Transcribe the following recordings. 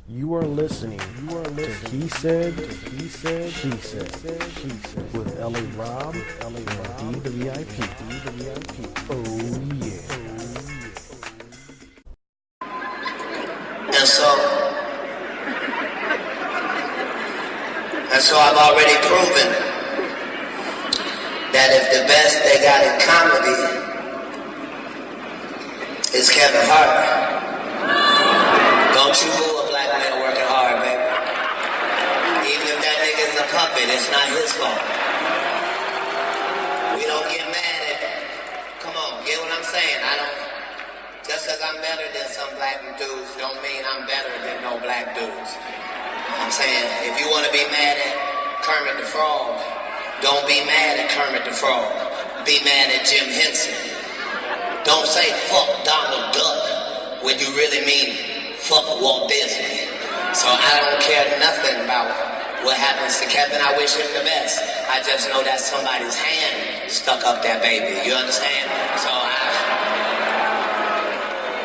You are listening to He Said, She Said, with L.A. Rob, and D the VIP. Oh, yeah. And so I've already proven that if the best they got in comedy is Kevin Hart, don't you boo a black man working hard, baby. Even if that nigga's a puppet, it's not his fault. We don't get mad at, come on, get what I'm saying? Just because I'm better than some black dudes don't mean I'm better than no black dudes. I'm saying, if you want to be mad at Kermit the Frog, don't be mad at Kermit the Frog. Be mad at Jim Henson. Don't say fuck Donald Duck when you really mean fuck Walt Disney. So I don't care nothing about what happens to Kevin. I wish him the best. I just know that somebody's hand stuck up that baby. You understand? So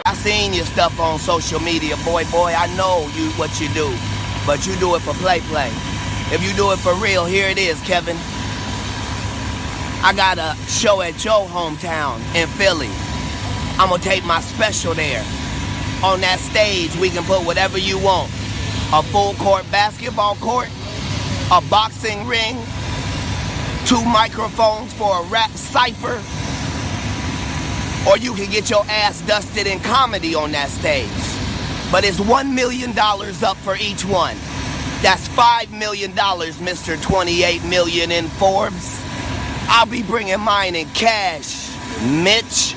I seen your stuff on social media, boy. I know what you do. But you do it for play. If you do it for real, here it is, Kevin. I got a show at your hometown in Philly. I'm gonna take my special there. On that stage, we can put whatever you want. A full court basketball court, a boxing ring, 2 microphones for a rap cipher, or you can get your ass dusted in comedy on that stage. But it's $1 million up for each one. That's $5 million, Mr. 28 million in Forbes. I'll be bringing mine in cash, Mitch.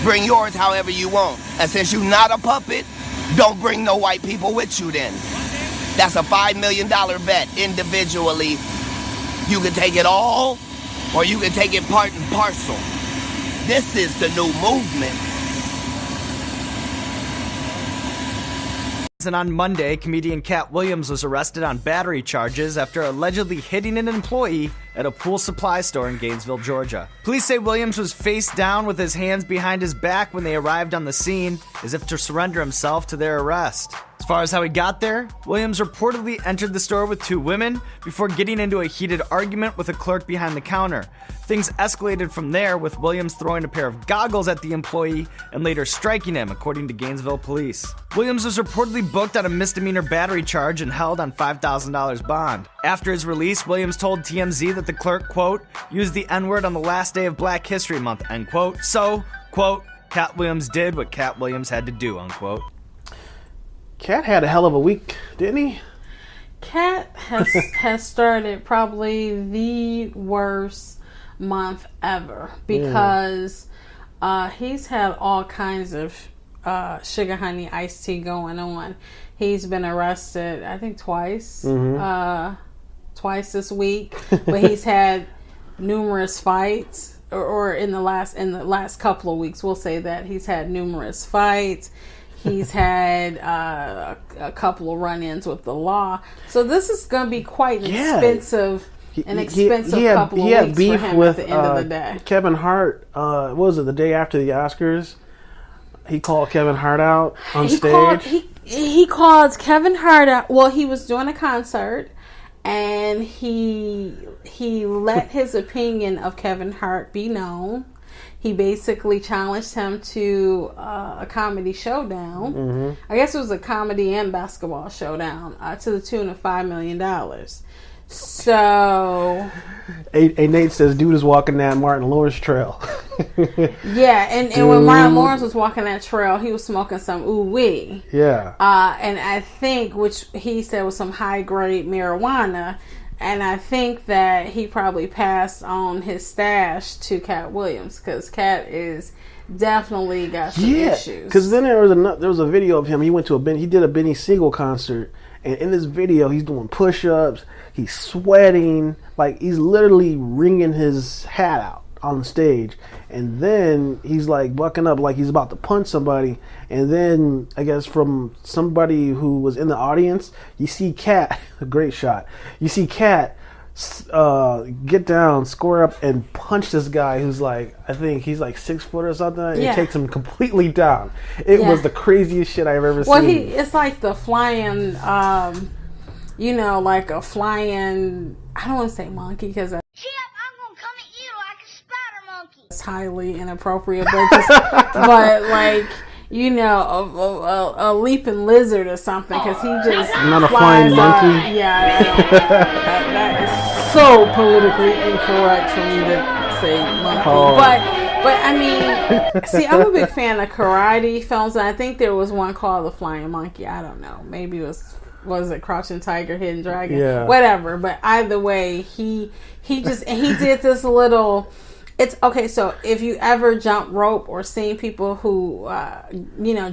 Bring yours however you want. And since you're not a puppet, don't bring no white people with you then. That's a $5 million bet individually. You can take it all, or you can take it part and parcel. This is the new movement. And on Monday, comedian Cat Williams was arrested on battery charges after allegedly hitting an employee at a pool supply store in Gainesville, Georgia. Police say Williams was face down with his hands behind his back when they arrived on the scene, as if to surrender himself to their arrest. As far as how he got there, Williams reportedly entered the store with 2 women before getting into a heated argument with a clerk behind the counter. Things escalated from there, with Williams throwing a pair of goggles at the employee and later striking him, according to Gainesville police. Williams was reportedly booked on a misdemeanor battery charge and held on $5,000 bond. After his release, Williams told TMZ that the clerk, quote, used the N-word on the last day of Black History Month, end quote. So, quote, Cat Williams did what Cat Williams had to do, unquote. Cat had a hell of a week, didn't he? Cat has started probably the worst month ever because he's had all kinds of sugar honey iced tea going on. He's been arrested, I think twice this week, but he's had numerous fights, or in the last couple of weeks, we'll say that he's had numerous fights. He's had a couple of run-ins with the law. So this is going to be quite an expensive couple of weeks for him at the end of the day. Kevin Hart, what was it, the day after the Oscars? He called Kevin Hart out on stage. He called Kevin Hart out. Well, he was doing a concert, and he let his opinion of Kevin Hart be known. He basically challenged him to a comedy showdown. I guess it was a comedy and basketball showdown to the tune of $5 million. So, A Nate says, dude is walking that Martin Lawrence trail. Yeah, and when Martin Lawrence was walking that trail, he was smoking some ooh-wee. Yeah. And I think, which he said was some high-grade marijuana, and I think that he probably passed on his stash to Cat Williams, because Cat is definitely got some issues. Because then there was a video of him. He did a Benny Siegel concert, and in this video, he's doing push-ups. He's sweating, like he's literally wringing his hat out on the stage. And then he's like bucking up like he's about to punch somebody. And then I guess from somebody who was in the audience, you see Cat, a great shot. You see Cat get down, square up, and punch this guy who's like, I think he's like 6 foot or something. And Yeah. It takes him completely down. It Yeah. was the craziest shit I've ever Well, seen. it's like the flying, like a flying, I don't want to say monkey because Chip, I'm gonna come at you like a spider monkey. it's highly inappropriate, but like, a leaping lizard or something because he just Not a flies flying up. monkey? Yeah, that is so politically incorrect for me to say monkey. Oh. But I mean, see, I'm a big fan of karate films, and I think there was one called The Flying Monkey. I don't know, maybe it was it Crouching Tiger, Hidden Dragon? Yeah. Whatever. But either way, he did this little. It's okay. So if you ever jump rope or seen people who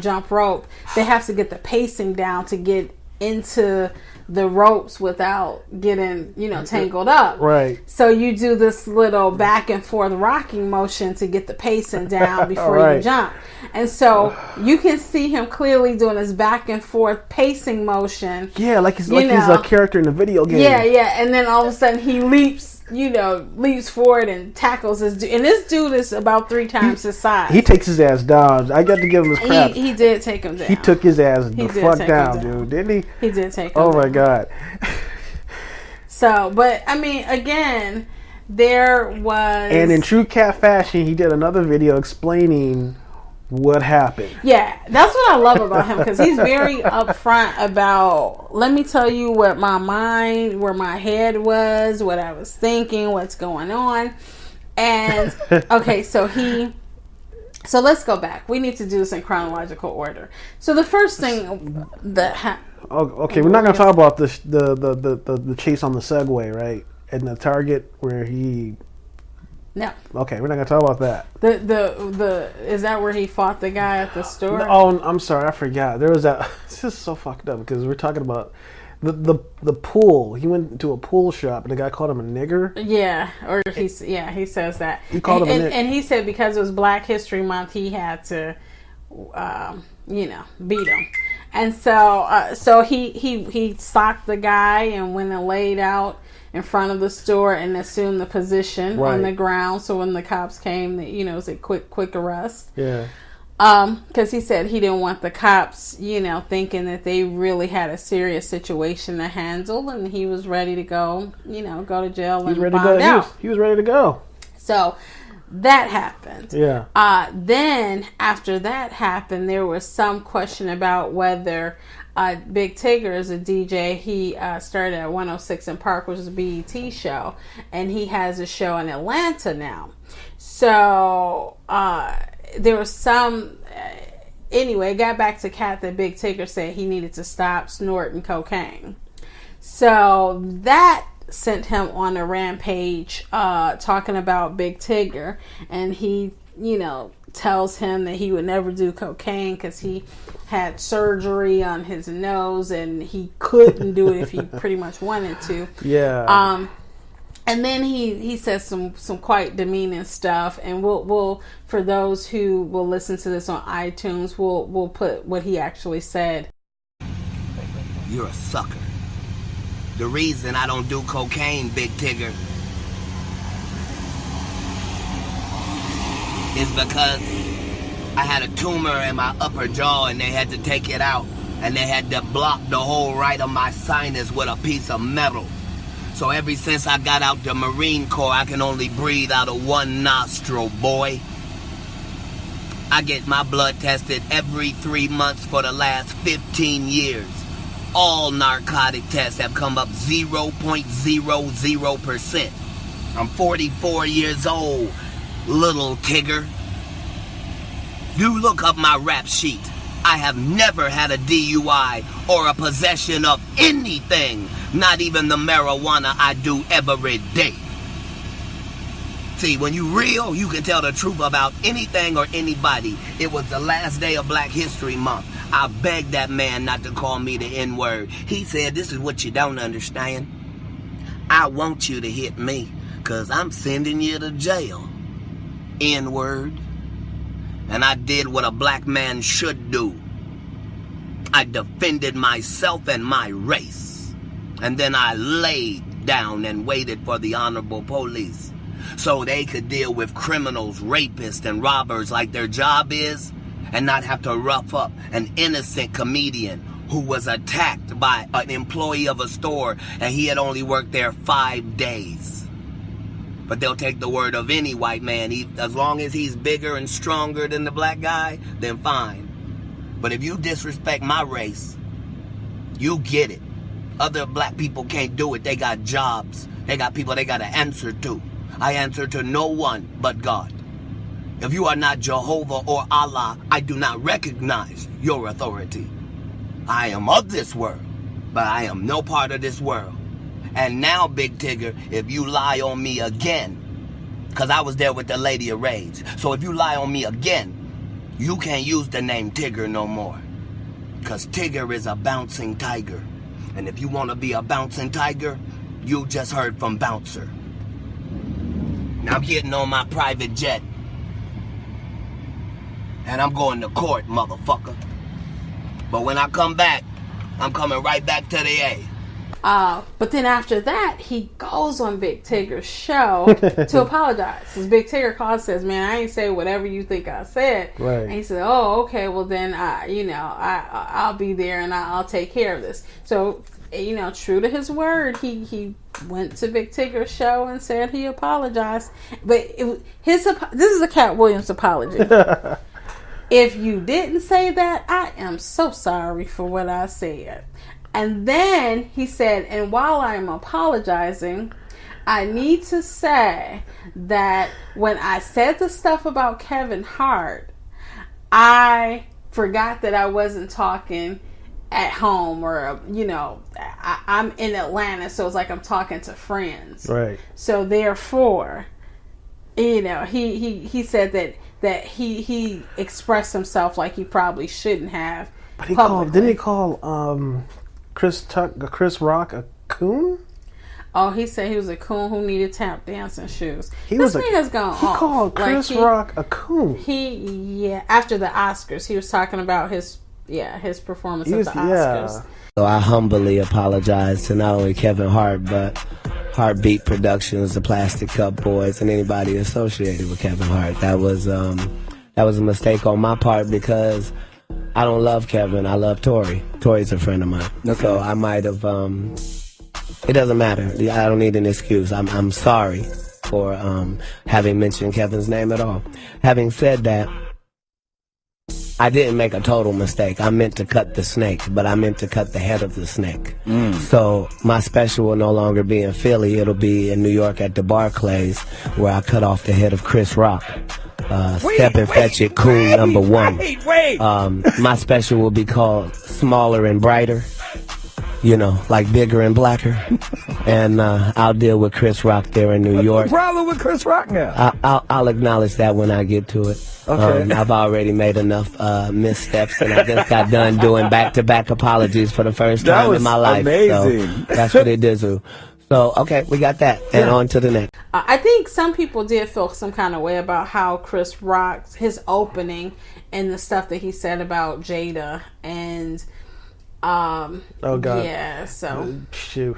jump rope, they have to get the pacing down to get into the ropes without getting tangled up. Right. So you do this little back and forth rocking motion to get the pacing down before you Right. jump. And so you can see him clearly doing this back and forth pacing motion. Yeah, like he's a character in a video game. Yeah. And then all of a sudden he leaps forward and tackles this dude. And this dude is about 3 times his size. He takes his ass down. I got to give him his crap. He did take him down. He took his ass the did fuck take him down, down. dude. Didn't he? He did take him Oh my down. god. So, but I mean, again, there was. And in true cat fashion, he did another video explaining what happened. Yeah, that's what I love about him because he's very upfront about, let me tell you what my mind, where my head was, what I was thinking, what's going on. And, okay, so let's go back. We need to do this in chronological order. So the first thing that Oh, okay, we're not gonna talk about the chase on the Segway, right? And the Target where he. no. Okay, we're not gonna talk about that. The is that where he fought the guy at the store? Oh, I'm sorry, I forgot. There was that. This is so fucked up because we're talking about the pool. He went to a pool shop and the guy called him a nigger. Yeah, or he says that. He called him a and he said because it was Black History Month, he had to, beat him. And so he socked the guy and went and laid out in front of the store and assumed the position Right. on the ground. So when the cops came, it was a quick arrest. Yeah. Because he said he didn't want the cops, thinking that they really had a serious situation to handle, and he was ready to go, go to jail He was and ready to go. bond out. He was ready to go. So that happened. Yeah. Then after that happened, there was some question about whether Big Tigger is a DJ. He started at 106 in Park, which is a BET show, and he has a show in Atlanta now. So there was some. Anyway, it got back to Cat that Big Tigger said he needed to stop snorting cocaine. So that sent him on a rampage talking about Big Tigger, and he tells him that he would never do cocaine because he had surgery on his nose and he couldn't do it if he pretty much wanted to. Yeah. And then he says some quite demeaning stuff, and we'll for those who will listen to this on iTunes, we'll put what he actually said. You're a sucker. The reason I don't do cocaine, Big Tigger, is because I had a tumor in my upper jaw and they had to take it out, and they had to block the whole right of my sinus with a piece of metal. So ever since I got out the Marine Corps, I can only breathe out of one nostril, boy. I get my blood tested every 3 months for the last 15 years. All narcotic tests have come up 0.00%. I'm 44 years old, little Tigger. You look up my rap sheet. I have never had a DUI or a possession of anything, not even the marijuana I do every day. See, when you real, you can tell the truth about anything or anybody. It was the last day of Black History Month. I begged that man not to call me the N-word. He said, this is what you don't understand. I want you to hit me, because I'm sending you to jail. N-word. And I did what a black man should do. I defended myself and my race. And then I laid stepped down and waited for the honorable police so they could deal with criminals, rapists, and robbers like their job is, and not have to rough up an innocent comedian who was attacked by an employee of a store and he had only worked there 5 days. But they'll take the word of any white man. As long as he's bigger and stronger than the black guy, then fine. But if you disrespect my race, you get it. Other black people can't do it. They got jobs. They got people they got to answer to. I answer to no one but God. If you are not Jehovah or Allah, I do not recognize your authority. I am of this world, but I am no part of this world. And now, Big Tigger, if you lie on me again, because I was there with the Lady of Rage, so if you lie on me again, you can't use the name Tigger no more. Because Tigger is a bouncing tiger. And if you want to be a bouncing tiger, you just heard from Bouncer. Now I'm getting on my private jet. And I'm going to court, motherfucker. But when I come back, I'm coming right back to the A. But then after that, he goes on Big Tigger's show to apologize. Because Big Tigger calls and says, man, I ain't say whatever you think I said. Right. And he said, oh, okay, well then, I'll be there and I'll take care of this. So, true to his word, he went to Big Tigger's show and said he apologized. But this is a Cat Williams apology. If you didn't say that, I am so sorry for what I said. And then he said, and while I'm apologizing, I need to say that when I said the stuff about Kevin Hart, I forgot that I wasn't talking at home or, I'm in Atlanta, so it's like I'm talking to friends. Right. So therefore, he said that he expressed himself like he probably shouldn't have. But didn't he call Chris Rock a coon? Oh, he said he was a coon who needed tap dancing shoes. He called Chris Rock a coon. After the Oscars, he was talking about his performance at the Oscars. Yeah. So I humbly apologize to not only Kevin Hart, but Heartbeat Productions, the Plastic Cup Boys, and anybody associated with Kevin Hart. That was a mistake on my part because I don't love Kevin. I love Tori. Tori's a friend of mine. Okay. So I might have. It doesn't matter. I don't need an excuse. I'm sorry for having mentioned Kevin's name at all. Having said that, I didn't make a total mistake. I meant to cut the snake, but I meant to cut the head of the snake. So my special will no longer be in Philly. It'll be in New York at the Barclays, where I cut off the head of Chris Rock. Step and Fetch It, coon number one. My special will be called Smaller and Brighter. Like bigger and blacker. And I'll deal with Chris Rock there in New York. What's the problem with Chris Rock now? I'll acknowledge that when I get to it. Okay. I've already made enough missteps, and I just got done doing back-to-back apologies for the first time in my life. Amazing. So that's what it did. So, okay, we got that. And on to the next. I think some people did feel some kind of way about how Chris Rock, his opening, and the stuff that he said about Jada and... oh God! Yeah, so shoot,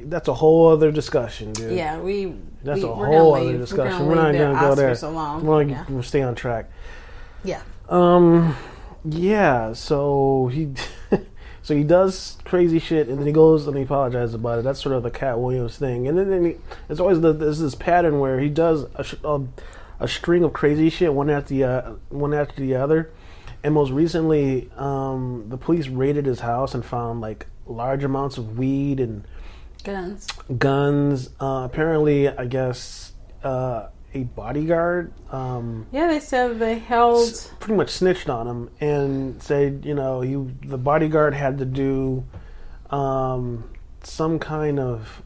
that's a whole other discussion, dude. Yeah, that's a whole other discussion. We're not going to go there. We're going to stay on track. Yeah. Yeah. So he does crazy shit, and then he goes and he apologizes about it. That's sort of the Cat Williams thing, and then it's always there's this pattern where he does a string of crazy shit one after the other. And most recently, the police raided his house and found like large amounts of weed and guns. Apparently, I guess a bodyguard. They said they held pretty much snitched on him and said, the bodyguard had to do some kind of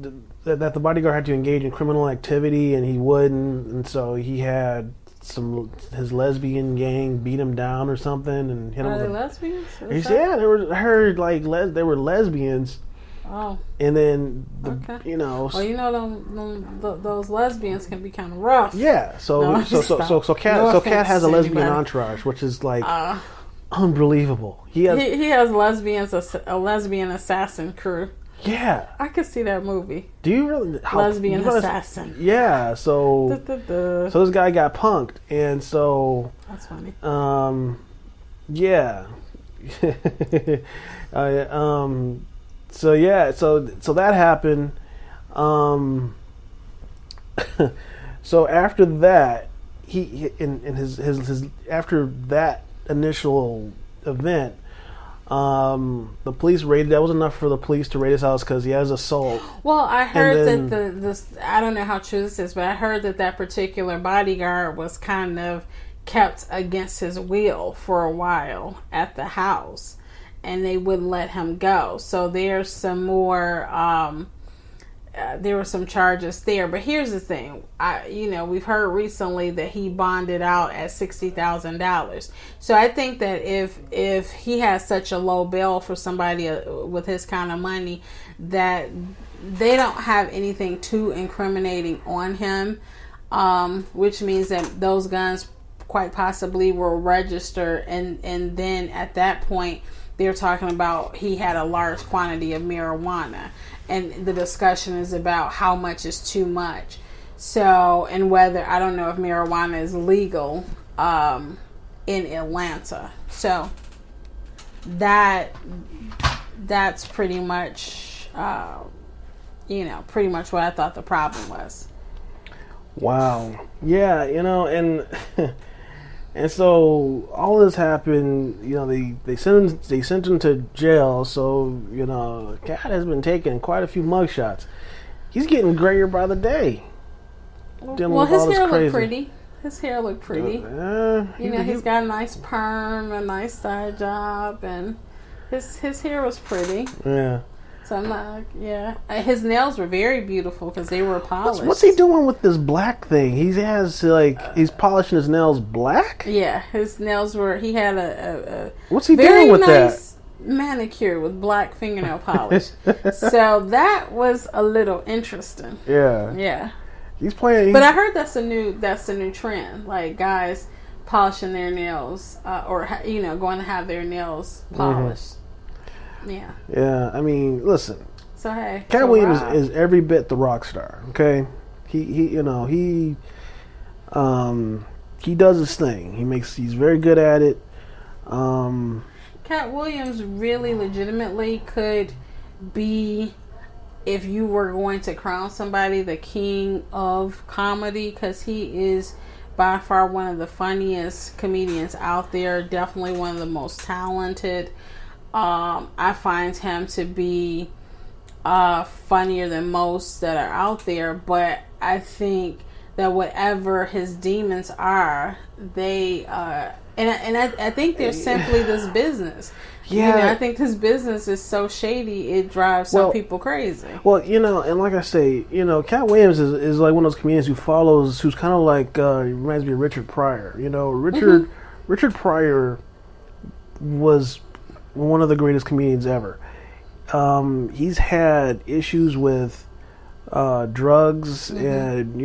that the bodyguard had to engage in criminal activity, and he wouldn't, and so he had his lesbian gang beat him down or something and hit him. Are they lesbians? He said, yeah, they were lesbians. Oh. And then those lesbians can be kind of rough. Yeah. So Cat has a lesbian entourage, which is like unbelievable. He has lesbians, a lesbian assassin crew. Yeah, I could see that movie. Do you really? Lesbian assassin. Yeah, so so this guy got punked, and so that's funny. Yeah. So yeah, so that happened. So after that, he in his after that initial event, the police raided. That was enough for the police to raid his house because he has assault. Well, I heard that I don't know how true this is, but I heard that particular bodyguard was kind of kept against his will for a while at the house, and they wouldn't let him go. So there's some more. There were some charges there, but here's the thing. We've heard recently that he bonded out at $60,000. So I think that if he has such a low bail for somebody with his kind of money, that they don't have anything too incriminating on him, which means that those guns quite possibly were registered, and then at that point they're talking about he had a large quantity of marijuana. And the discussion is about how much is too much. So, and whether, I don't know if marijuana is legal in Atlanta. So, that's pretty much, pretty much what I thought the problem was. Wow. Yeah, and and so all this happened. They sent him to jail. So Cat has been taking quite a few mugshots. He's getting grayer by the day. Well, his hair looked pretty. His hair looked pretty. He's got a nice perm, a nice side job, and his hair was pretty. Yeah. So I'm like, yeah. His nails were very beautiful because they were polished. What's he doing with this black thing? He has he's polishing his nails black. Yeah, his nails were. He had a what's he doing with nice manicure with black fingernail polish. So that was a little interesting. Yeah. Yeah. He's playing. But I heard that's a new trend. Like guys polishing their nails, or going to have their nails polished. Mm-hmm. Yeah. Yeah, I mean, listen. So hey, Cat Williams is every bit the rock star. Okay, he does his thing. He's very good at it. Cat Williams really legitimately could be, if you were going to crown somebody, the king of comedy, because he is by far one of the funniest comedians out there. Definitely one of the most talented. I find him to be funnier than most that are out there, but I think that whatever his demons are, they I think they're simply this business. Yeah, I think this business is so shady it drives some people crazy. Well, and like I say, Cat Williams is like one of those comedians who's kind of like reminds me of Richard Pryor. Richard Pryor was one of the greatest comedians ever. He's had issues with drugs, and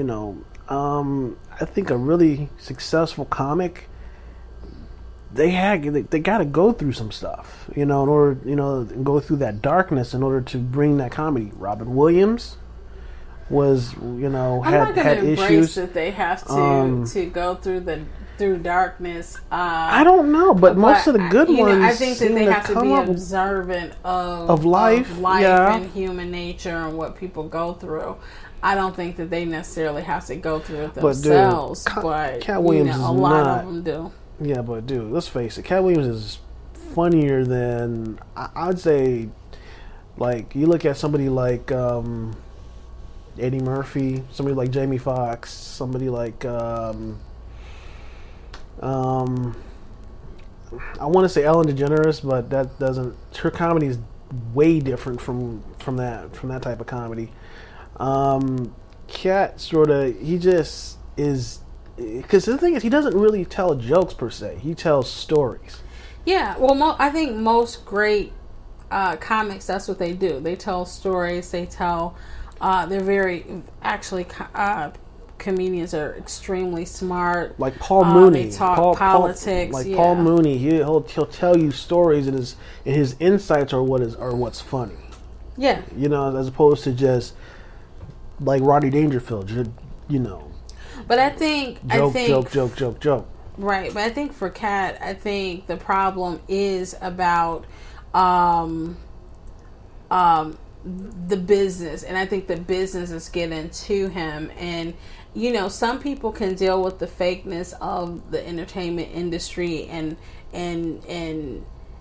I think a really successful comic, they got to go through some stuff, in order go through that darkness in order to bring that comedy. Robin Williams was had issues that they have to go through darkness. I don't know, but most of the good ones, I think that they have to be observant of life, and human nature and what people go through. I don't think that they necessarily have to go through it themselves, but Cat Williams a lot of them do. Yeah, but dude, let's face it, Cat Williams is funnier than I'd say. Like you look at somebody like Eddie Murphy, somebody like Jamie Foxx, somebody like I want to say Ellen DeGeneres, but that doesn't. Her comedy is way different from that type of comedy. Cat he just is, because the thing is, he doesn't really tell jokes per se. He tells stories. Yeah, well, I think most great comics, that's what they do. They tell stories. They tell. They're very actually comedians are extremely smart. Like Paul Mooney, They talk politics. Paul Mooney, he'll tell you stories, and his insights are what's funny. Yeah. You know, as opposed to just like Rodney Dangerfield, you know. But I think Joke. Right, but I think for Cat, I think the problem is about the business, and I think the business is getting to him. And you know, some people can deal with the fakeness of the entertainment industry, and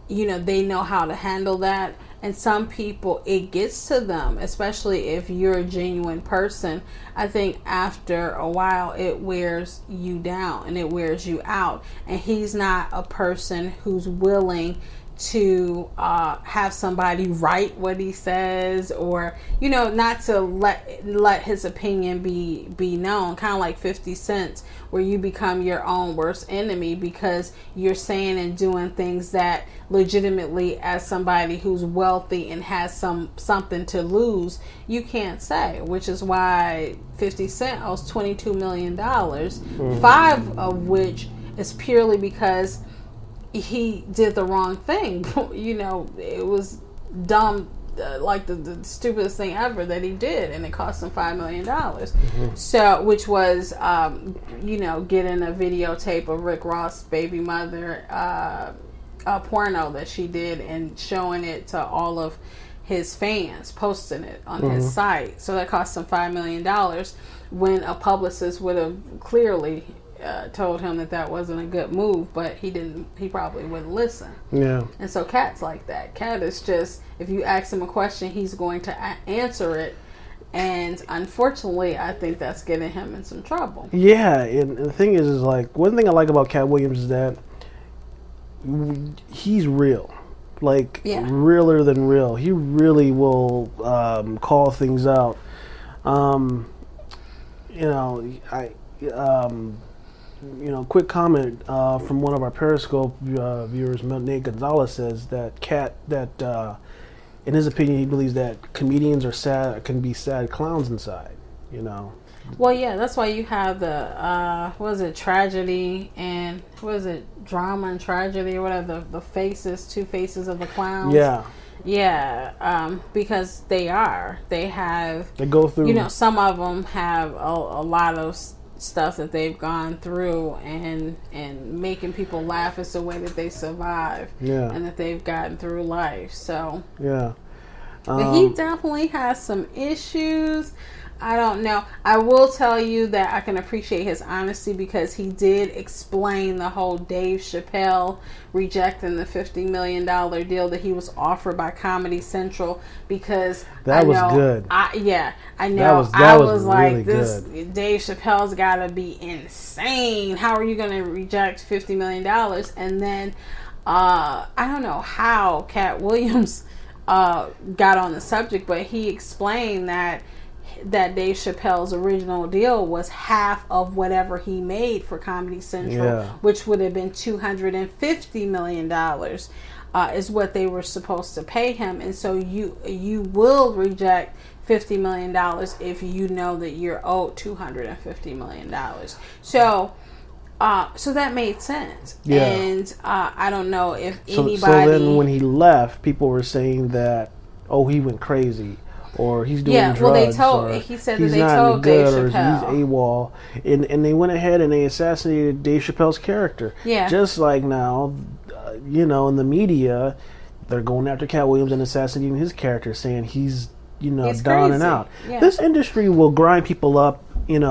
you know, they know how to handle that. And some people, it gets to them, especially if you're a genuine person. I think after a while, it wears you down and it wears you out. And he's not a person who's willing to have somebody write what he says, or you know, not to let his opinion be known, kind of like 50 Cent, where you become your own worst enemy because you're saying and doing things that legitimately, as somebody who's wealthy and has something to lose, you can't say. Which is why 50 Cent owes $22 million, 5 of which is purely because he did the wrong thing. You know, it was dumb, like the stupidest thing ever that he did, and it cost him $5 million. So, which was, you know, getting a videotape of Rick Ross' baby mother, a porno that she did, and showing it to all of his fans, posting it on his site. So that cost him $5 million, when a publicist would have clearly told him that wasn't a good move, but he didn't. He probably wouldn't listen. Yeah. And so Cat's like that. Cat is just, if you ask him a question, he's going to answer it. And unfortunately, I think that's getting him in some trouble. Yeah, and the thing is like, one thing I like about Cat Williams is that he's real. Like, realer than real. He really will call things out. You know, quick comment from one of our Periscope viewers, Nate Gonzalez, says that in his opinion, he believes that comedians can be sad clowns inside. You know. Well, yeah, that's why you have the tragedy and drama and tragedy, or whatever, the two faces of the clowns. Yeah, because they go through. You know, some of them have a lot of stuff that they've gone through, and making people laugh is the way that they survive, and that they've gotten through life. So but he definitely has some issues. I don't know. I will tell you that I can appreciate his honesty, because he did explain the whole Dave Chappelle rejecting the $50 million deal that he was offered by Comedy Central, because that was good. I know. That was like, really this good. Dave Chappelle's got to be insane. How are you going to reject $50 million? And then I don't know how Cat Williams got on the subject, but he explained that Dave Chappelle's original deal was half of whatever he made for Comedy Central, which would have been $250 million, is what they were supposed to pay him. And so you will reject $50 million if you know that you're owed $250 million. So that made sense. Yeah. And I don't know if anybody... So then when he left, people were saying that, he went crazy, or he's doing drugs. He said that they told Dave Chappelle, or he's AWOL, and they went ahead and they assassinated Dave Chappelle's character. Yeah, just like now, in the media, they're going after Cat Williams and assassinating his character, saying he's down crazy. And out. Yeah. This industry will grind people up, and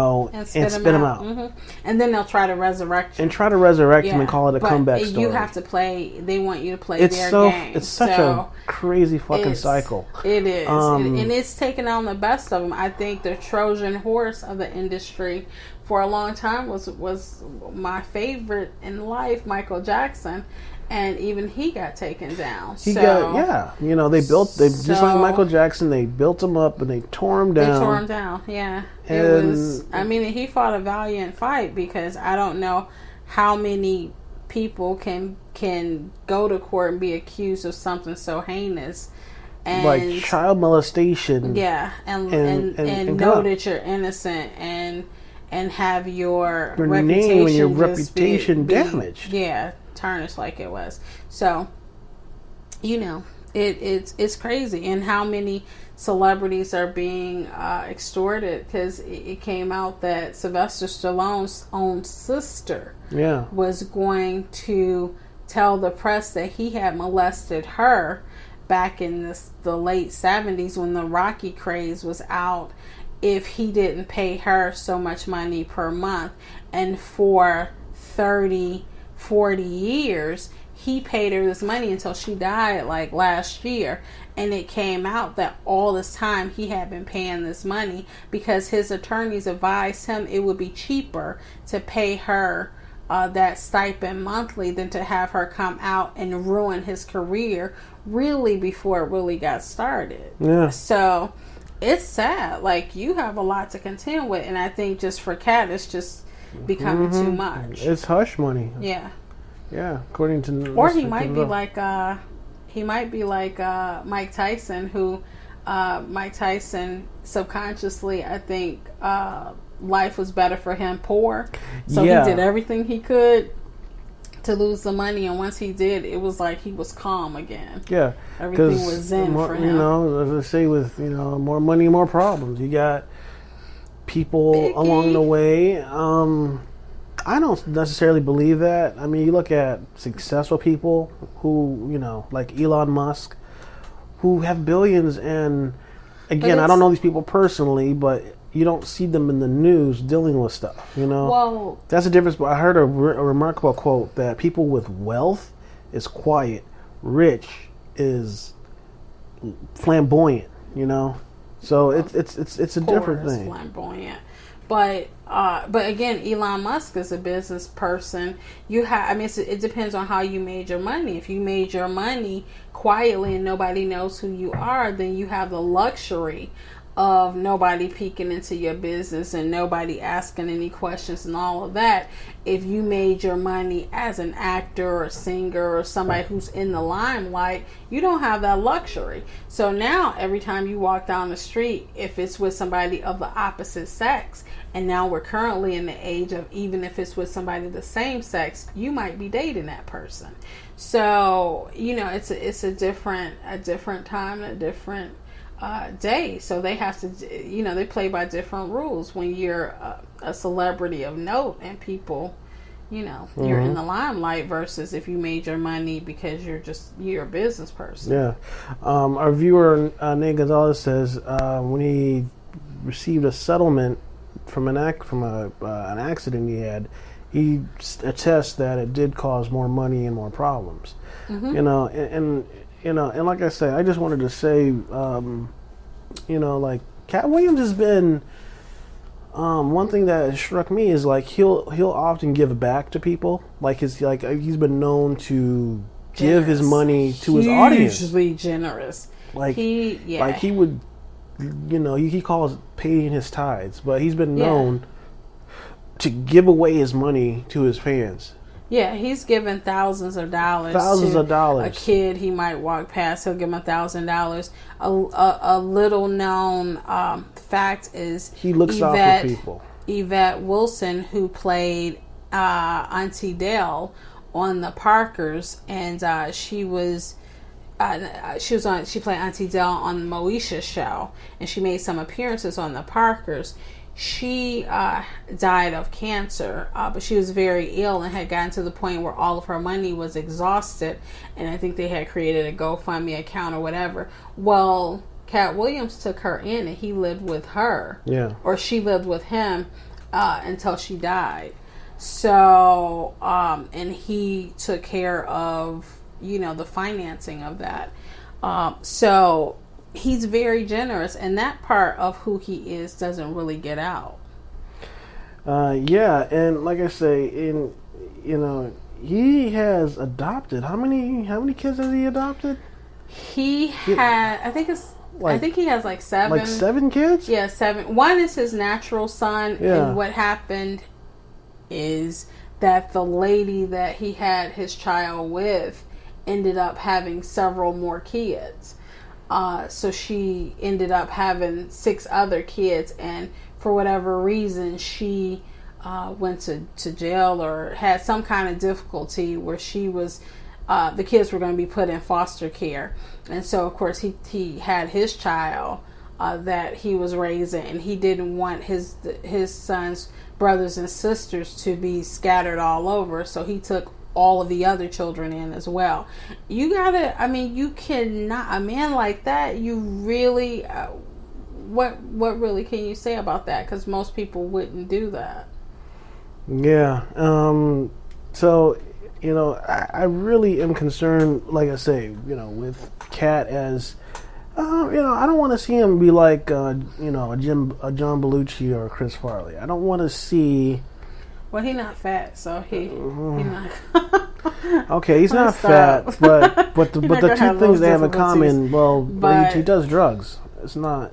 spit them out. Mm-hmm. And then they'll try to resurrect you. And try to resurrect him and call it a comeback story. You have to play. They want you to play their game. It's such a crazy fucking cycle. It is, and it's taken on the best of them. I think the Trojan horse of the industry for a long time was my favorite in life, Michael Jackson. And even he got taken down. They built just like Michael Jackson. They built him up and they tore him down. Yeah. He fought a valiant fight, because I don't know how many people can go to court and be accused of something so heinous, and like child molestation. Yeah, and know that you're innocent, and and have your name and your just reputation damaged. Yeah, tarnished like it was. So, you know, it's crazy, and how many celebrities are being extorted, because it came out that Sylvester Stallone's own sister was going to tell the press that he had molested her back in the late 70s when the Rocky craze was out, if he didn't pay her so much money per month. And for 30, 40 years, he paid her this money until she died like last year. And it came out that all this time he had been paying this money because his attorneys advised him it would be cheaper to pay her that stipend monthly than to have her come out and ruin his career really before it really got started. Yeah. So it's sad. Like, you have a lot to contend with, and I think just for Cat, it's just becoming too much. It's hush money. Yeah. Yeah, according to. Or he might be like Mike Tyson, who Mike Tyson subconsciously, I think, life was better for him poor, so he did everything he could to lose the money, and once he did, it was like he was calm again. Yeah, everything was zen for him. You know, as I say, with more money, more problems. You got people along the way. I don't necessarily believe that. I mean, you look at successful people who, like Elon Musk, who have billions, and again, I don't know these people personally, but you don't see them in the news dealing with stuff, Well, that's the difference. But I heard a remarkable quote that people with wealth is quiet, rich is flamboyant, So it's a different thing. Flamboyant. But again, Elon Musk is a business person. It depends on how you made your money. If you made your money quietly and nobody knows who you are, then you have the luxury of nobody peeking into your business and nobody asking any questions and all of that. If you made your money as an actor or a singer or somebody who's in the limelight, you don't have that luxury. So now every time you walk down the street, if it's with somebody of the opposite sex, and now we're currently in the age of even if it's with somebody of the same sex, you might be dating that person. So, it's a different time, a different day. So they have to, they play by different rules when you're a celebrity of note and people, you're in the limelight versus if you made your money because you're a business person. Yeah. Our viewer, Nate Gonzalez, says when he received a settlement from an accident he had, he attests that it did cause more money and more problems. And like I said, I just wanted to say, like Cat Williams has been, one thing that struck me is like he'll often give back to people. He's been known to give his money to his audience. Hugely generous. He would, he calls it paying his tithes, but he's been known to give away his money to his fans. Yeah, he's given thousands of dollars. A kid he might walk past, he'll give him $1,000. A little known fact is he looks out for people. Yvette Wilson, who played Auntie Dell on the Parkers, and she played Auntie Dell on the Moesha show, and she made some appearances on the Parkers. She died of cancer, but she was very ill and had gotten to the point where all of her money was exhausted, and I think they had created a GoFundMe account or whatever. Well, Cat Williams took her in, and he lived with her. Yeah. Or she lived with him until she died. So, and he took care of, the financing of that. So he's very generous, and that part of who he is doesn't really get out. Yeah, and like I say, he has adopted. How many kids has he adopted? He had, I think he has like 7. Like 7 kids? Yeah, 7. One is his natural son, and what happened is that the lady that he had his child with ended up having several more kids. So she ended up having 6 other kids, and for whatever reason, she went to jail or had some kind of difficulty where she was, the kids were going to be put in foster care. And so, of course, he had his child that he was raising, and he didn't want his son's brothers and sisters to be scattered all over. So he took all of the other children in as well. You cannot, a man like that, you really, what really can you say about that? Because most people wouldn't do that. Yeah. So, I really am concerned, like I say, with Cat as, I don't want to see him be like, a John Belushi or Chris Farley. I don't want to see. Well, he's not fat, so he not. Okay, he's not fat, but the two things they have in common. Well, he does drugs. It's not.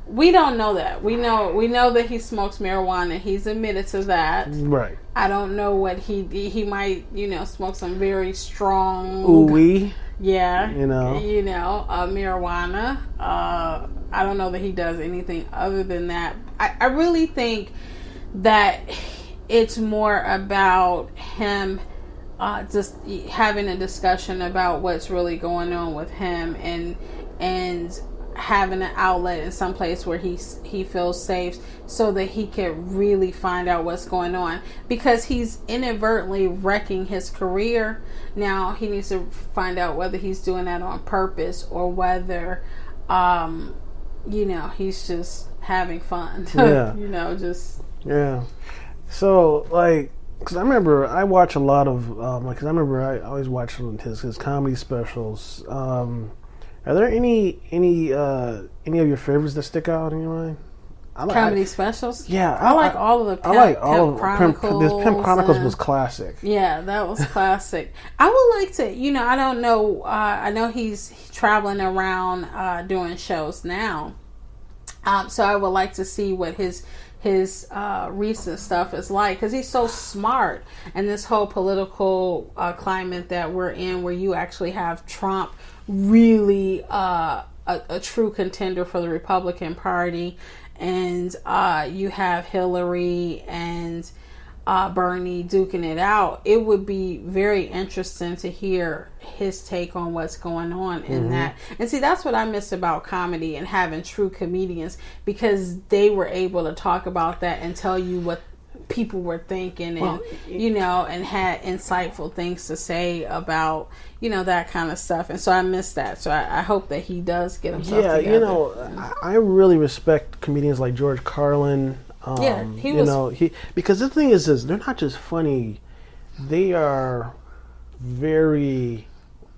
We don't know that. We know that he smokes marijuana. He's admitted to that. Right. I don't know what he might, smoke some very strong. Ooh-wee. Yeah. Marijuana. I don't know that he does anything other than that. I really think that it's more about him just having a discussion about what's really going on with him and having an outlet in some place where he feels safe so that he can really find out what's going on, because he's inadvertently wrecking his career. Now he needs to find out whether he's doing that on purpose or whether he's just having fun. Yeah. Yeah. So, because I remember I watch a lot of, because I remember I always watch his comedy specials. Are there any of your favorites that stick out in your mind? Comedy specials? Yeah. I like all of the Pimp Chronicles. This Pimp Chronicles was classic. Yeah, that was classic. I would like to, I don't know, I know he's traveling around doing shows now. So I would like to see what his recent stuff is like, because he's so smart. And this whole political climate that we're in, where you actually have Trump really a true contender for the Republican Party, and you have Hillary and Bernie duking it out. It would be very interesting to hear his take on what's going on in that. And see, that's what I miss about comedy and having true comedians, because they were able to talk about that and tell you what people were thinking, and and had insightful things to say about that kind of stuff. And so I miss that. So I hope that he does get himself together. I really respect comedians like George Carlin. He was. Because the thing is this: they're not just funny; they are very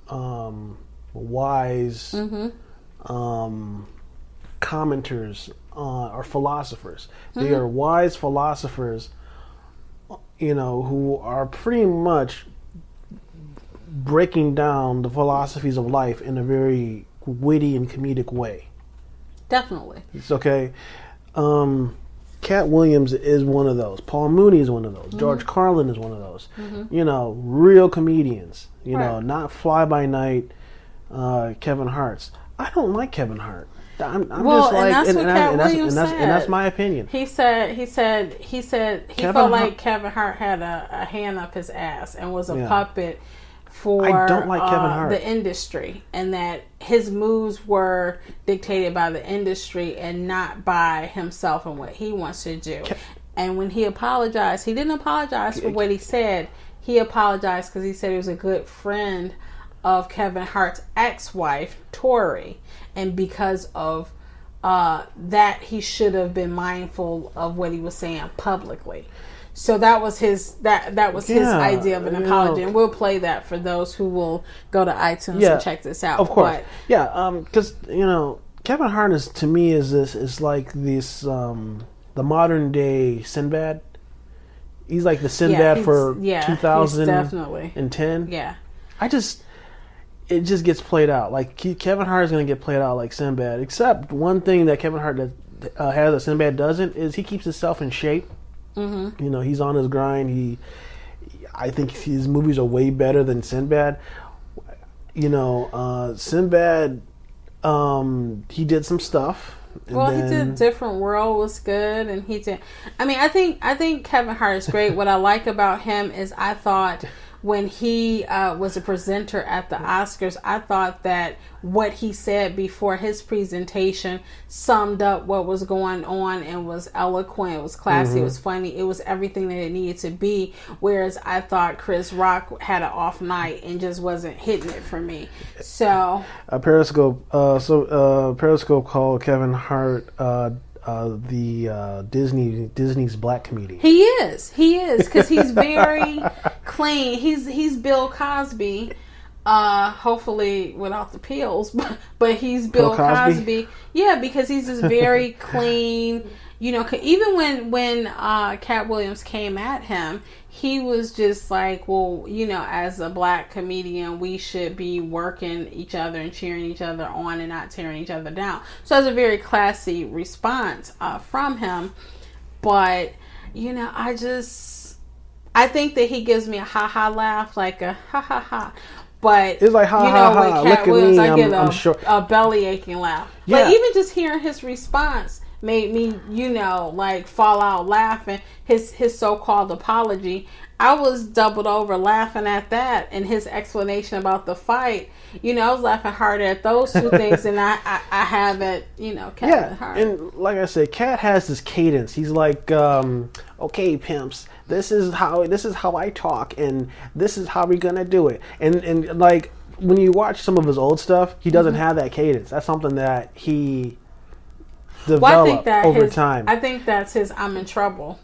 wise commenters or philosophers. They are wise philosophers, who are pretty much breaking down the philosophies of life in a very witty and comedic way. Definitely. It's okay. Cat Williams is one of those. Paul Mooney is one of those. George Carlin is one of those. Real comedians. Not fly by night Kevin Hart's. I don't like Kevin Hart. I'm just like, and that's my opinion. He said he felt like Kevin Hart had a hand up his ass and was a puppet for I don't like Kevin Hart. The industry, and that his moves were dictated by the industry and not by himself and what he wants to do. And when he apologized, he didn't apologize for what he said. He apologized because he said he was a good friend of Kevin Hart's ex-wife, Tori, and because of that, he should have been mindful of what he was saying publicly. So that was his his idea of an apology, and we'll play that for those who will go to iTunes and check this out. Of course, because Kevin Hart is like this the modern day Sinbad. He's like the Sinbad for 2010. Yeah, it just gets played out. Like Kevin Hart is going to get played out like Sinbad. Except one thing that Kevin Hart has that Sinbad doesn't is he keeps himself in shape. He's on his grind. I think his movies are way better than Sinbad. Sinbad, he did some stuff. And Well, he then- did Different World was good, and he did. I mean, I think Kevin Hart is great. What I like about him is I thought when he was a presenter at the Oscars, I thought that what he said before his presentation summed up what was going on and was eloquent. It was classy. It was funny. It was everything that it needed to be. Whereas I thought Chris Rock had an off night and just wasn't hitting it for me. So Periscope. Periscope called Kevin Hart Disney's black comedian. he is because he's very clean. He's Bill Cosby, hopefully without the pills, but he's Bill Bill Cosby? Cosby. Yeah, because he's just very clean. You know, even when Cat Williams came at him, he was just like, well, you know, as a black comedian, we should be working each other and cheering each other on and not tearing each other down. So it's a very classy response from him. But, you know, I think that he gives me a ha-ha laugh, like a ha-ha-ha. But, It's like, ha, you ha, know, ha, with Cat look at Williams, me, I get I'm sure. a belly aching laugh. Yeah. But even just hearing his response made me, you know, like fall out laughing. His so-called apology, I was doubled over laughing at that, and his explanation about the fight. You know, I was laughing harder at those two things than I have at, you know, Kevin Hart. And like I said, Cat has this cadence. He's like, okay, pimps, this is how I talk, and this is how we're gonna do it. And like when you watch some of his old stuff, he doesn't have that cadence. That's something that he developed over time. I think that's his "I'm in trouble"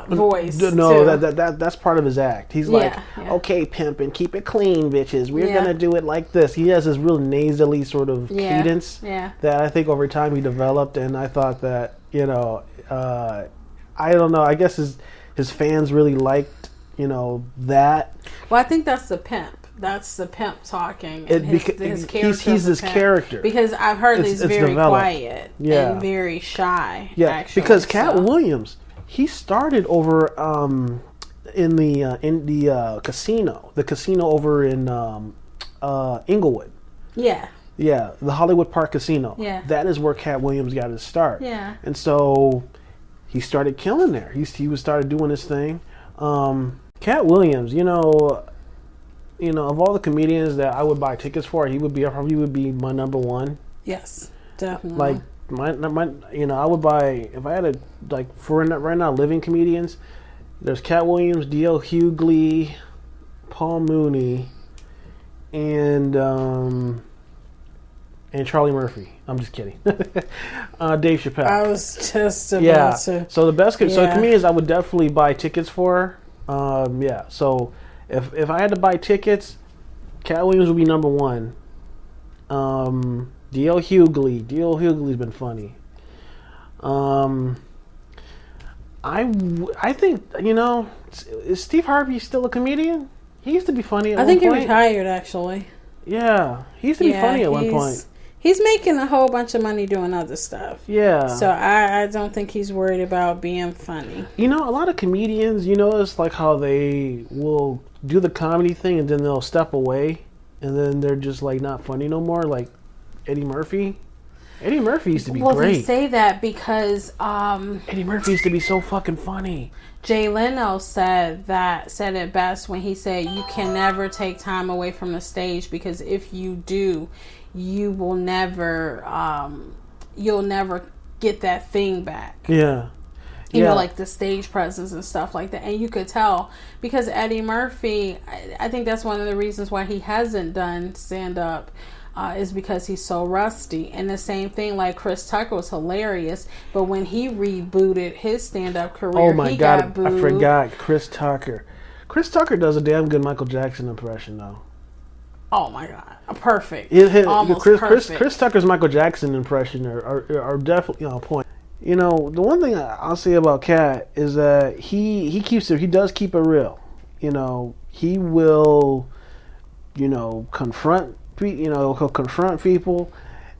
voice. No, too. that's part of his act. He's like, yeah. okay, pimp, and keep it clean, bitches. We're Yeah. gonna do it like this. He has this real nasally sort of Yeah. cadence Yeah. that I think over time he developed, and I thought that, you know, I don't know. I guess his fans really liked, you know, that. Well, I think that's the pimp. That's the pimp talking. It- And his beca- character. he's is a this pimp. character. Because I've heard It's- he's it's very developed. quiet Yeah. and very shy. Yeah, actually, because Cat so. Williams, he started over in the casino, over in Inglewood. Yeah. Yeah, the Hollywood Park Casino. Yeah. That is where Cat Williams got his start. Yeah. And so he started killing there. He started doing his thing. Cat Williams, you know, of all the comedians that I would buy tickets for, he would be my number one. Yes, definitely. Like my I would buy, if I had a, like, for right now living comedians, there's Cat Williams, D.L. Hughley, Paul Mooney, and Charlie Murphy. I'm just kidding. Dave Chappelle. I was just about Yeah. to. So the best, so Yeah. comedians I would definitely buy tickets for. Yeah. So if I had to buy tickets, Cat Williams would be number one. D.L. Hughley's been funny. I think, you know, is Steve Harvey still a comedian? He used to be funny at I one think he point. retired actually. Yeah, he used to be funny at one point. He's making a whole bunch of money doing other stuff. Yeah. So I don't think he's worried about being funny. You know, a lot of comedians, you notice like how they will do the comedy thing and then they'll step away and then they're just like not funny no more. Like Eddie Murphy. Eddie Murphy used to be Well, they great. say that because Eddie Murphy used to be so fucking funny. Jay Leno said it best when he said you can never take time away from the stage, because if you do, you will never you'll never get that thing back. Yeah. You Yeah. know, like the stage presence and stuff like that. And you could tell because Eddie Murphy, I think that's one of the reasons why he hasn't done stand up. Is because he's so rusty. And the same thing, like Chris Tucker was hilarious, but when he rebooted his stand-up career, Oh my he god, got booed. I forgot Chris Tucker. Chris Tucker does a damn good Michael Jackson impression though. Oh my god, perfect. Almost Almost perfect. Chris Tucker's Michael Jackson impression are definitely on point. You know, the one thing I'll say about Cat is that he does keep it real. You know, he will, you know, confront he'll confront people.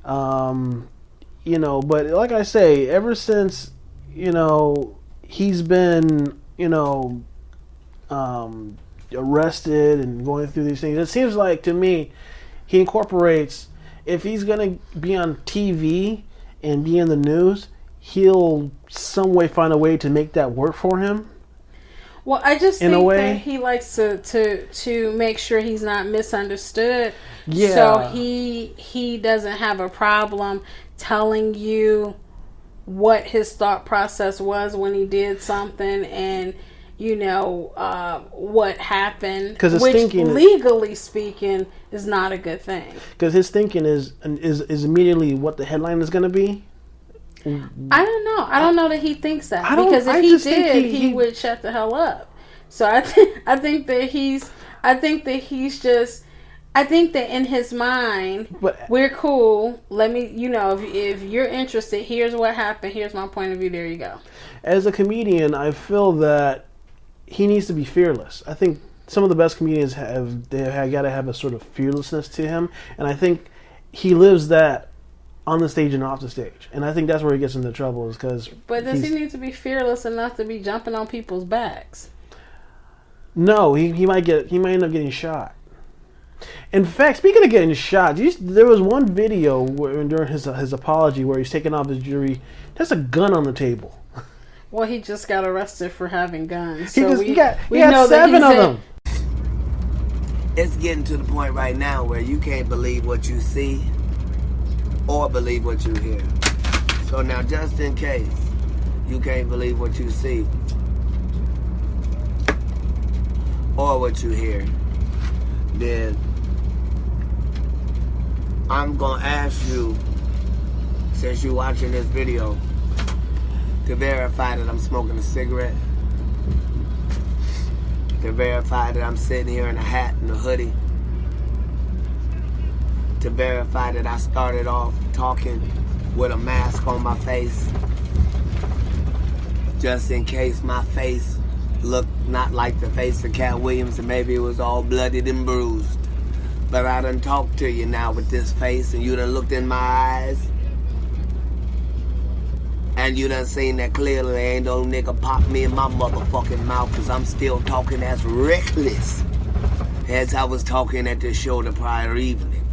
You know, but like I say, ever since, you know, he's been, you know, arrested and going through these things, it seems like to me he incorporates, if he's gonna be on TV and be in the news, he'll some way find a way to make that work for him. Well, I just In a think way. that he likes to make sure he's not misunderstood. Yeah. So he doesn't have a problem telling you what his thought process was when he did something, and what happened. 'Cause his which, thinking- legally speaking, is not a good thing. Because his thinking is immediately what the headline is going to be. I don't know. I don't know that he thinks that, I don't- because if I he just think did, he- he would shut the hell up. So I think that in his mind, But- we're cool. Let me, if you're interested, here's what happened. Here's my point of view. There you go. As a comedian, I feel that he needs to be fearless. I think some of the best comedians have got to have a sort of fearlessness to him, and I think he lives that on the stage and off the stage. And I think that's where he gets into trouble, is because. But does he need to be fearless enough to be jumping on people's backs? No, he might end up getting shot. In fact, speaking of getting shot, there was one video during his apology where he's taking off his jewelry. There's a gun on the table. Well, he just got arrested for having guns. He So had know that 7 of them. It's getting to the point right now where you can't believe what you see or believe what you hear. So now, just in case you can't believe what you see or what you hear, then I'm gonna ask you, since you're watching this video, to verify that I'm smoking a cigarette, to verify that I'm sitting here in a hat and a hoodie, to verify that I started off talking with a mask on my face, just in case my face looked not like the face of Cat Williams and maybe it was all bloodied and bruised. But I done talked to you now with this face, and you done looked in my eyes, and you done seen that clearly ain't no nigga pop me in my motherfucking mouth, cause I'm still talking as reckless as I was talking at the show the prior evening.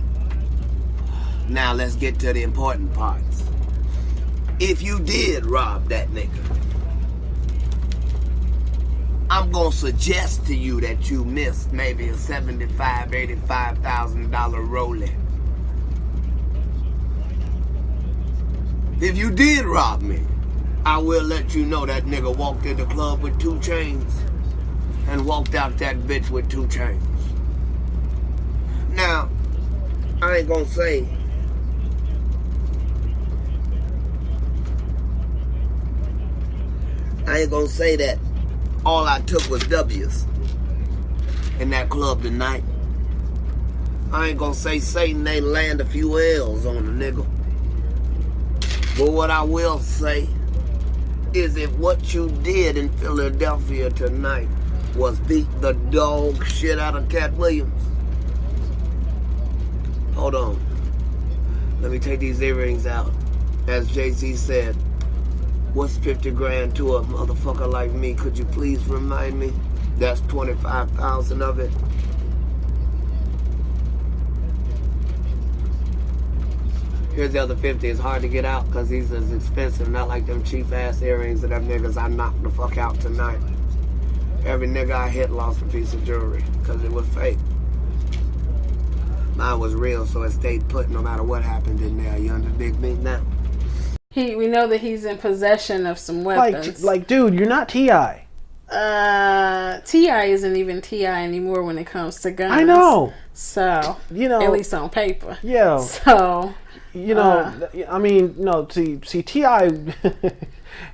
Now let's get to the important parts. If you did rob that nigga, I'm gonna suggest to you that you missed maybe a $75,000, $85,000 Rolex. If you did rob me, I will let you know that nigga walked in the club with 2 chains and walked out that bitch with 2 chains. Now, I ain't gonna say that all I took was W's in that club tonight. I ain't gonna say Satan ain't land a few L's on a nigga. But what I will say is, if what you did in Philadelphia tonight was beat the dog shit out of Cat Williams. Hold on. Let me take these earrings out. As Jay-Z said, what's 50 grand to a motherfucker like me? Could you please remind me? That's 25,000 of it. Here's the other 50. It's hard to get out because these is expensive, not like them cheap ass earrings of them niggas I knocked the fuck out tonight. Every nigga I hit lost a piece of jewelry because it was fake. Mine was real, so it stayed put no matter what happened in there. You dig me now? We know that he's in possession of some weapons. Like, dude, you're not T.I. T.I. isn't even T.I. anymore when it comes to guns. I know. So, at least on paper. Yeah. So, I mean, no, see T.I.,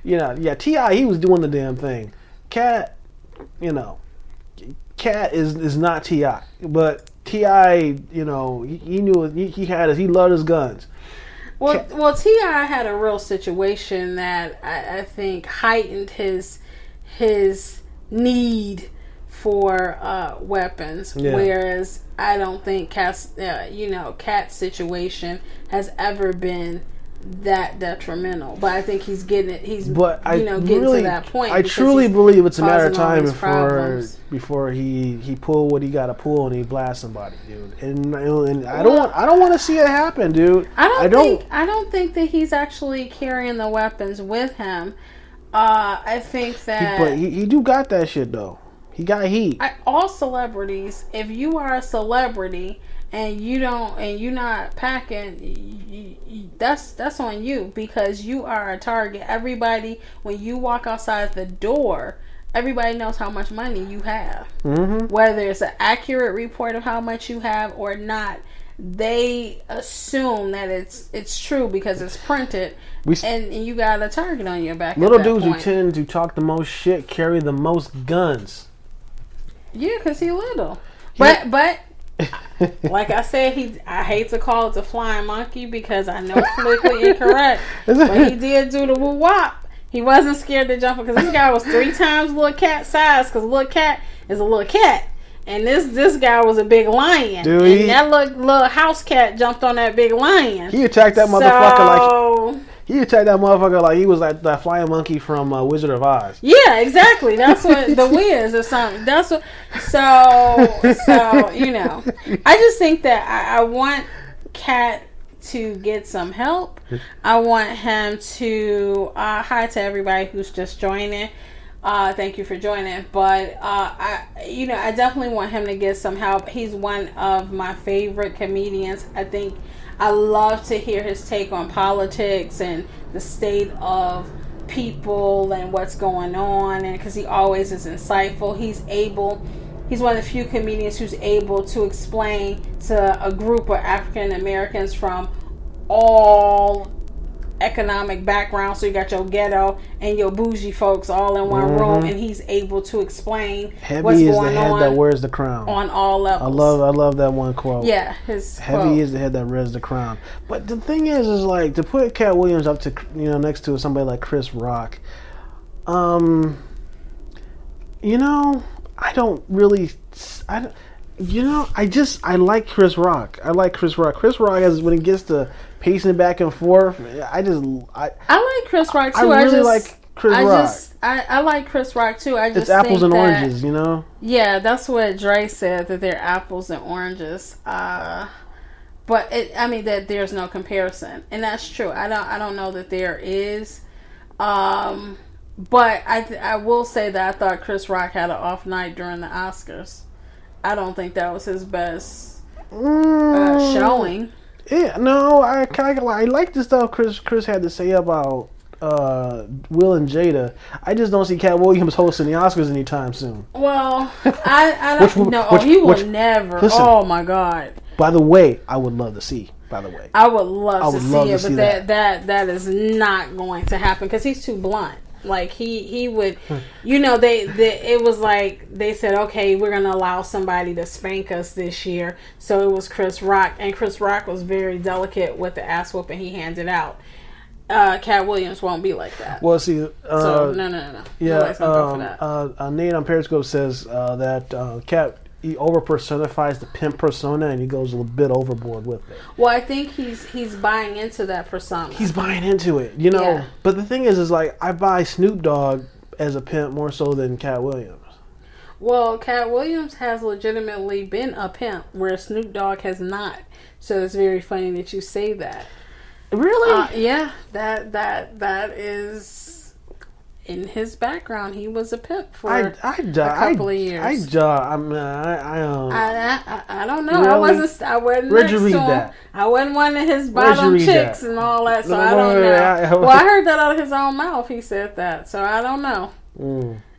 T.I., he was doing the damn thing. Cat is not T.I., but T.I., he knew he loved his guns. Well, T.I. had a real situation that I think heightened his need for weapons, whereas I don't think Cat's situation has ever been that detrimental. But I think he's getting it. He's But I getting really, to that point. I because truly he's believe it's a matter of causing all time these problems. before he pull what he got to pull and he blast somebody, dude. And I don't want to see it happen, dude. I don't think that he's actually carrying the weapons with him. I think that But he do got that shit though. He got heat. All celebrities, if you are a celebrity and you're not packing, that's on you, because you are a target. Everybody, when you walk outside the door, everybody knows how much money you have. Mm-hmm. Whether it's an accurate report of how much you have or not, they assume that it's true because it's printed, and you got a target on your back. Little dudes who tend to talk the most shit carry the most guns. Yeah, because he's little. But like I said, I hate to call it the flying monkey because I know it's politically incorrect, but he did do the woo wop. He wasn't scared to jump because this guy was 3 times little cat size, because little cat is a little cat. And this guy was a big lion. Dude, and that little house cat jumped on that big lion. He attacked that motherfucker like he was like that flying monkey from Wizard of Oz. Yeah, exactly. That's what the Wiz or something. That's what. So you know, I just think that I want Cat to get some help. I want him to hi to everybody who's just joining. Thank you for joining. But I definitely want him to get some help. He's one of my favorite comedians. I love to hear his take on politics and the state of people and what's going on, and because he always is insightful. He's one of the few comedians who's able to explain to a group of African Americans from all economic background, so you got your ghetto and your bougie folks all in one room, and he's able to explain what's going on. Heavy is the head that wears the crown on all levels. I love that one quote. Yeah, his Heavy quote is the head that wears the crown. But the thing is like, to put Cat Williams up to next to somebody like Chris Rock, I don't really. I like Chris Rock. Chris Rock has, when he gets to pacing back and forth, I like Chris Rock too. I really like Chris Rock. I like Chris Rock too. It's apples and oranges, you know? Yeah, that's what Dre said, that they're apples and oranges. But that there's no comparison, and that's true. I don't know that there is. But I will say that I thought Chris Rock had an off night during the Oscars. I don't think that was his best showing. Yeah, no, I like the stuff Chris had to say about Will and Jada. I just don't see Cat Williams hosting the Oscars anytime soon. Well, I don't know. He will never. Listen, oh my God. By the way, I would love to see. I would love to see it, but that is not going to happen because he's too blunt. Like he would, it was like they said, okay, we're gonna allow somebody to spank us this year. So it was Chris Rock, and Chris Rock was very delicate with the ass whooping he handed out. Cat Williams won't be like that. Well, see, so no. Yeah, Nate on Periscope says that Cat, he over personifies the pimp persona, and he goes a little bit overboard with it. Well, I think he's buying into that persona. He's buying into it, you know. Yeah. But the thing is like, I buy Snoop Dogg as a pimp more so than Cat Williams. Well, Cat Williams has legitimately been a pimp, where Snoop Dogg has not. So it's very funny that you say that. Really? Yeah, that is. In his background, he was a pimp for a couple of years. I don't know. Really? I wasn't Where'd you next read to him. that? I wasn't one of his bottom chicks and all that, so I don't know. Well, I heard that out of his own mouth. He said that, so I don't know.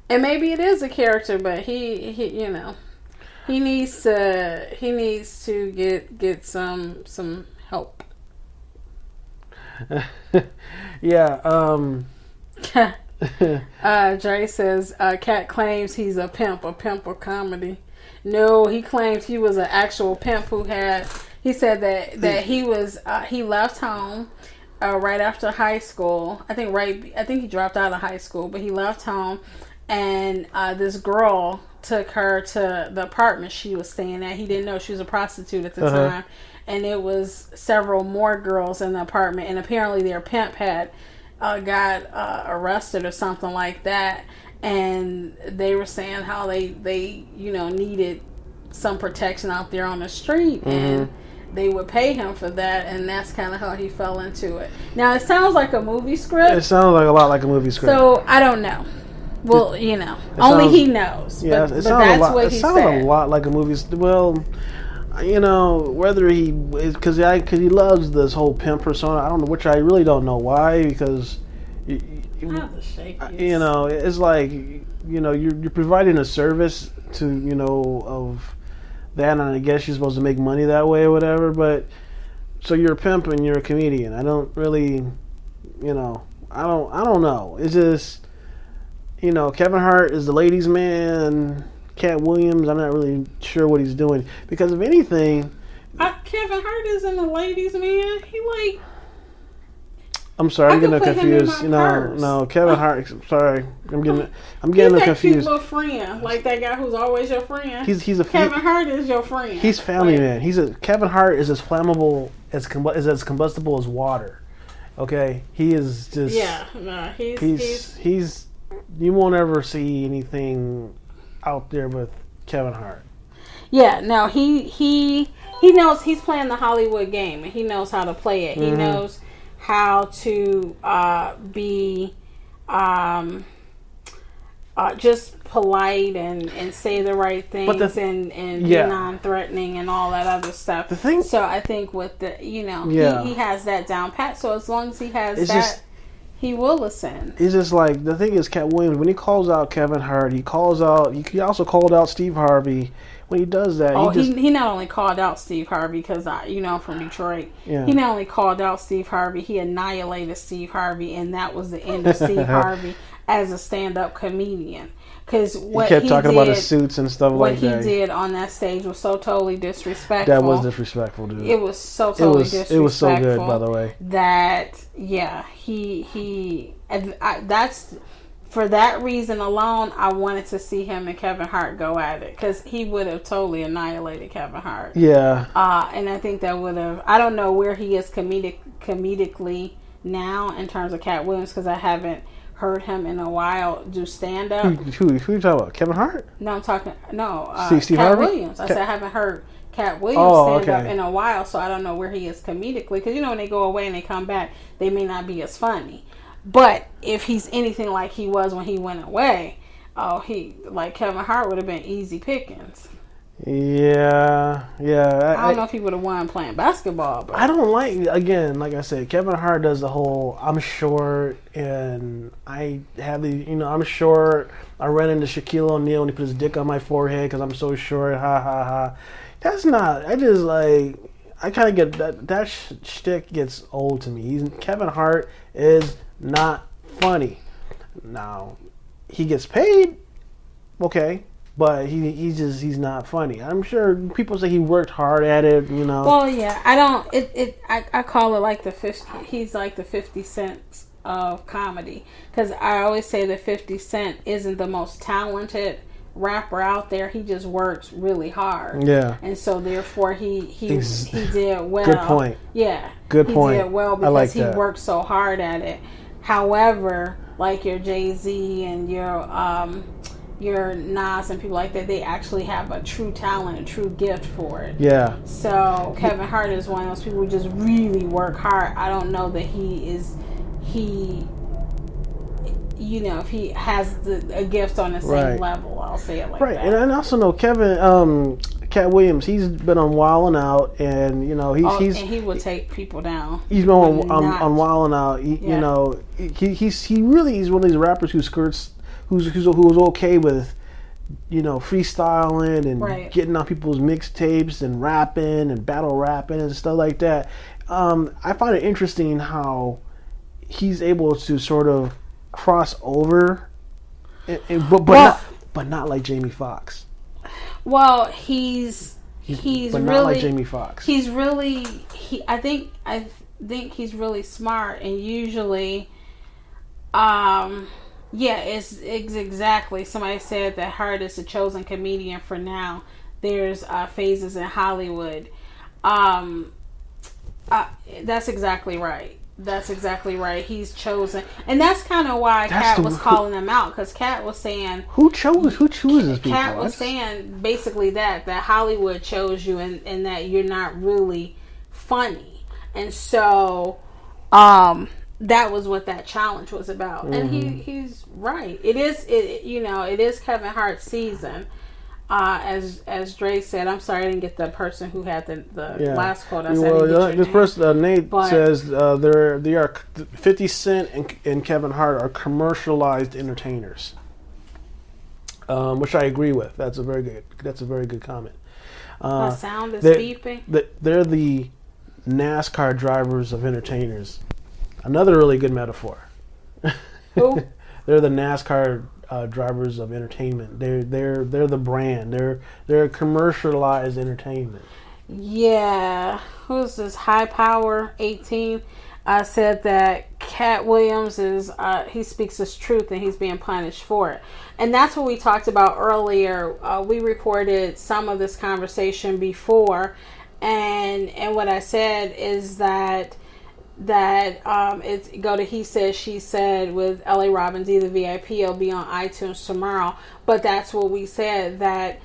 And maybe it is a character, but he needs to get some help. Yeah. Dre says Cat claims he's a pimp of comedy. No, he claims he was an actual pimp he said that he was he left home right after high school. I think he dropped out of high school, but he left home and this girl took her to the apartment she was staying at. He didn't know she was a prostitute at the time, and it was several more girls in the apartment, and apparently their pimp had got arrested or something like that, and they were saying how they needed some protection out there on the street, and they would pay him for that, and that's kind of how he fell into it. Now, it sounds like a movie script. It sounds like a lot like a movie script. So, I don't know. Well, only he knows. Yeah, but that's what he said. It sounds a lot like a movie. Well, whether he is because he loves this whole pimp persona. I don't know, which I really don't know why, because it's like you're providing a service to of that, and I guess you're supposed to make money that way or whatever. But so you're a pimp and you're a comedian. I don't really, I don't know. It's just, Kevin Hart is the ladies' man. Cat Williams, I'm not really sure what he's doing, because if anything, Kevin Hart isn't a ladies' man. He I'm sorry, I'm getting confused. No, Kevin Hart. Sorry, I'm getting confused. He's that cute little friend, like that guy who's always your friend. Kevin Hart is your friend. He's family man. Kevin Hart is as flammable as combustible as water. Okay, he is just he's you won't ever see anything out there with Kevin Hart. Yeah, no, he knows he's playing the Hollywood game, and he knows how to play it. He knows how to be just polite and say the right things and be non-threatening and all that other stuff. So I think with the he has that down pat. So as long as he has he will listen. It's just like, the thing is, Cat Williams, when he calls out Kevin Hart, he also called out Steve Harvey. When he does that, he not only called out Steve Harvey, because I'm from Detroit. Yeah. He not only called out Steve Harvey, he annihilated Steve Harvey, and that was the end of Steve Harvey as a stand-up comedian. Because what he kept talking about his suits and stuff like that. What he did on that stage was so totally disrespectful. That was disrespectful, dude. It was so totally disrespectful. It was so good, by the way. That that's. For that reason alone, I wanted to see him and Kevin Hart go at it, because he would have totally annihilated Kevin Hart. Yeah. And I think that would have. I don't know where he is comedically now in terms of Cat Williams, because I haven't heard him in a while do stand up. Who you talking about? Kevin Hart? No, I'm talking Steve Cat Harvey? Williams. I said I haven't heard Cat Williams stand up in a while, so I don't know where he is comedically, because when they go away and they come back, they may not be as funny. But if he's anything like he was when he went away, Kevin Hart would have been easy pickings. Yeah. I don't know if he would have won playing basketball. But I don't like I said, Kevin Hart does the whole, I'm short, and I have I'm short. I ran into Shaquille O'Neal when he put his dick on my forehead because I'm so short. Ha ha ha. That's not. I just I kind of get that shtick gets old to me. Kevin Hart is not funny. Now, he gets paid, okay, but he's not funny. I'm sure people say he worked hard at it, Well, yeah, I don't. I call it like the 50. He's like the 50 Cent of comedy, because I always say that 50 Cent isn't the most talented rapper out there. He just works really hard. Yeah. And so therefore he did well. Good point. Yeah. Good point. He did well because he worked so hard at it. However, like your Jay-Z and your Nas and people like that, they actually have a true talent, a true gift for it. Yeah. So Kevin Hart is one of those people who just really work hard. I don't know that if he has a gift on the same level, I'll say it like that. Right, and I also know Cat Williams, he's been on Wildin' Out, and and he will take people down. He's been on Wildin' Out. He really is one of these rappers who's okay with freestyling and getting on people's mixtapes and rapping and battle rapping and stuff like that. I find it interesting how he's able to sort of cross over, but not like Jamie Foxx. Well, he's but really not like Jamie Foxx. He's really I think he's really smart, and usually Yeah, it's exactly. Somebody said that Hart is a chosen comedian for now. There's phases in Hollywood. Um, that's exactly right. That's exactly right. He's chosen, and that's kind of why Kat was calling him out, because Kat was saying who chooses people. Kat was saying basically that Hollywood chose you, and that you're not really funny, and so that was what that challenge was about. And he's right. It is Kevin Hart's season. As Dre said, I'm sorry I didn't get the person who had the last quote. I said, this person, Nate, says they are 50 Cent and Kevin Hart are commercialized entertainers, which I agree with. That's a very good comment. My sound is beeping. They're the NASCAR drivers of entertainers. Another really good metaphor. Who? They're the NASCAR drivers of entertainment. They're the brand. They're commercialized entertainment. Yeah. Who's this? High Power 18 said that Cat Williams is he speaks his truth and he's being punished for it. And that's what we talked about earlier. We recorded some of this conversation before, and what I said is that it's go to He Said, She Said with L.A. Robbins, either VIP. It'll be on iTunes tomorrow. But that's what we said, that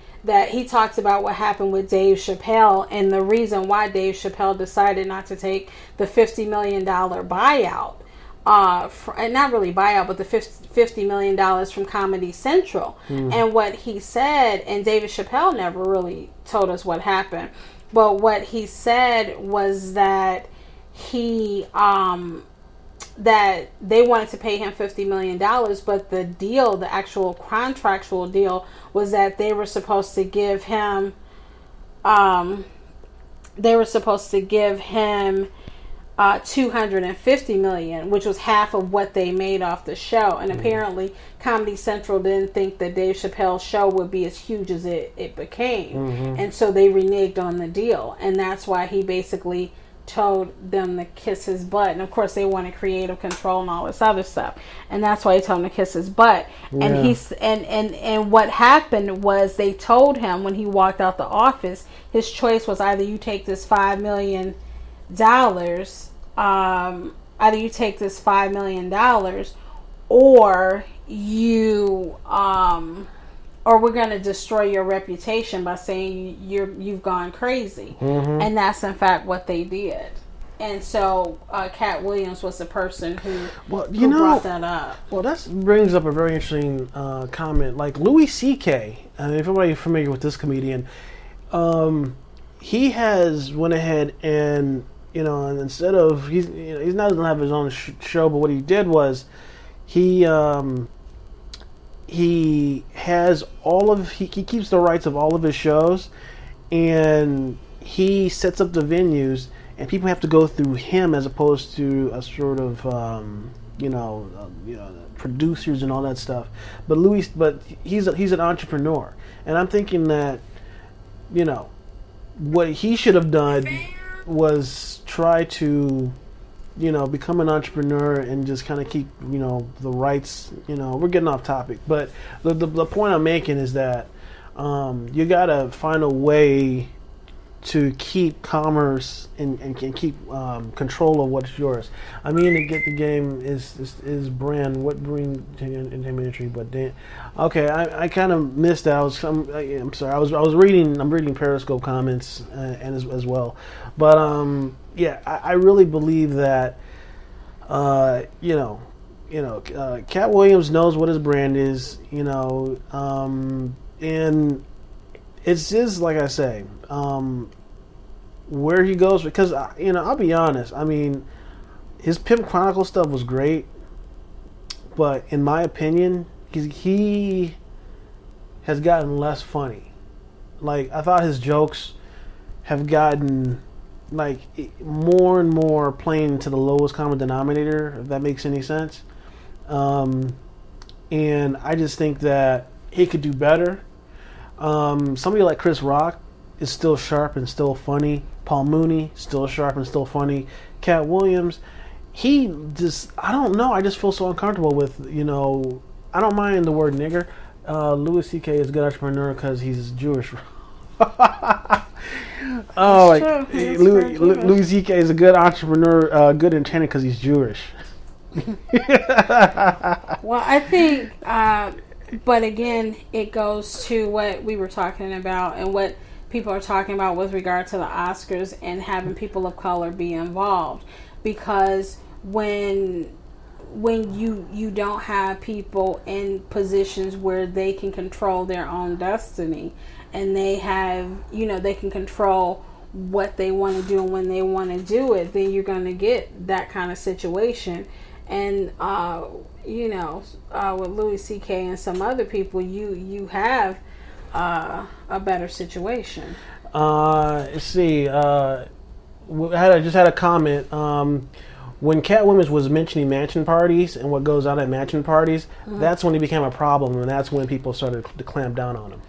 he talks about what happened with Dave Chappelle, and the reason why Dave Chappelle decided not to take the $50 million buyout, and not really buyout, but the $50 million from Comedy Central. And what he said, and David Chappelle never really told us what happened, but what he said was that that they wanted to pay him $50 million, but the deal, the actual contractual deal, was that they were supposed to give him $250 million, which was half of what they made off the show. And apparently Comedy Central didn't think that Dave Chappelle's show would be as huge as it became. And so they reneged on the deal, and that's why he basically told them to kiss his butt. And of course they wanted creative control and all this other stuff, and that's why he told him to kiss his butt. And he's and what happened was, they told him when he walked out the office, his choice was either you take this $5 million, or you or we're going to destroy your reputation by saying you've gone crazy. And that's in fact what they did. And so Cat Williams was the person who brought that up. Well, that brings up a very interesting comment. Like Louis C.K., if everybody's familiar with this comedian, he has went ahead and, and instead of, he's not going to have his own show, but what he did was he has he keeps the rights of all of his shows, and he sets up the venues, and people have to go through him as opposed to a sort of producers and all that stuff. But he's an entrepreneur, and I'm thinking that what he should have done was try to become an entrepreneur and just kind of keep, the rights, we're getting off topic, but the point I'm making is that you got to find a way to keep commerce and keep control of what's yours. I mean, to get the game is brand, what bring to entertainment industry, but okay, I kind of missed that. I'm sorry, I'm reading Periscope comments and as well, but yeah, I really believe that Cat Williams knows what his brand is, and it's just like I say, where he goes, because I'll be honest, I mean, his Pimp Chronicle stuff was great, but in my opinion, he has gotten less funny. Like, I thought his jokes have gotten like more and more playing to the lowest common denominator, if that makes any sense. And I just think that he could do better. Somebody like Chris Rock is still sharp and still funny. Paul Mooney, still sharp and still funny. Cat Williams, I don't know, I just feel so uncomfortable with, I don't mind the word nigger. Louis C.K. is a good entrepreneur because he's Jewish. Louis C.K. is a good entrepreneur, good in China because he's Jewish. Well, I think, but again, it goes to what we were talking about and what people are talking about with regard to the Oscars and having people of color be involved, because when you don't have people in positions where they can control their own destiny, and they have, they can control what they want to do and when they want to do it, then you're going to get that kind of situation. And with Louis C.K. and some other people, you have a better situation. Let's see. I just had a comment. When Cat Williams was mentioning mansion parties and what goes on at mansion parties, that's when it became a problem, and that's when people started to clamp down on him.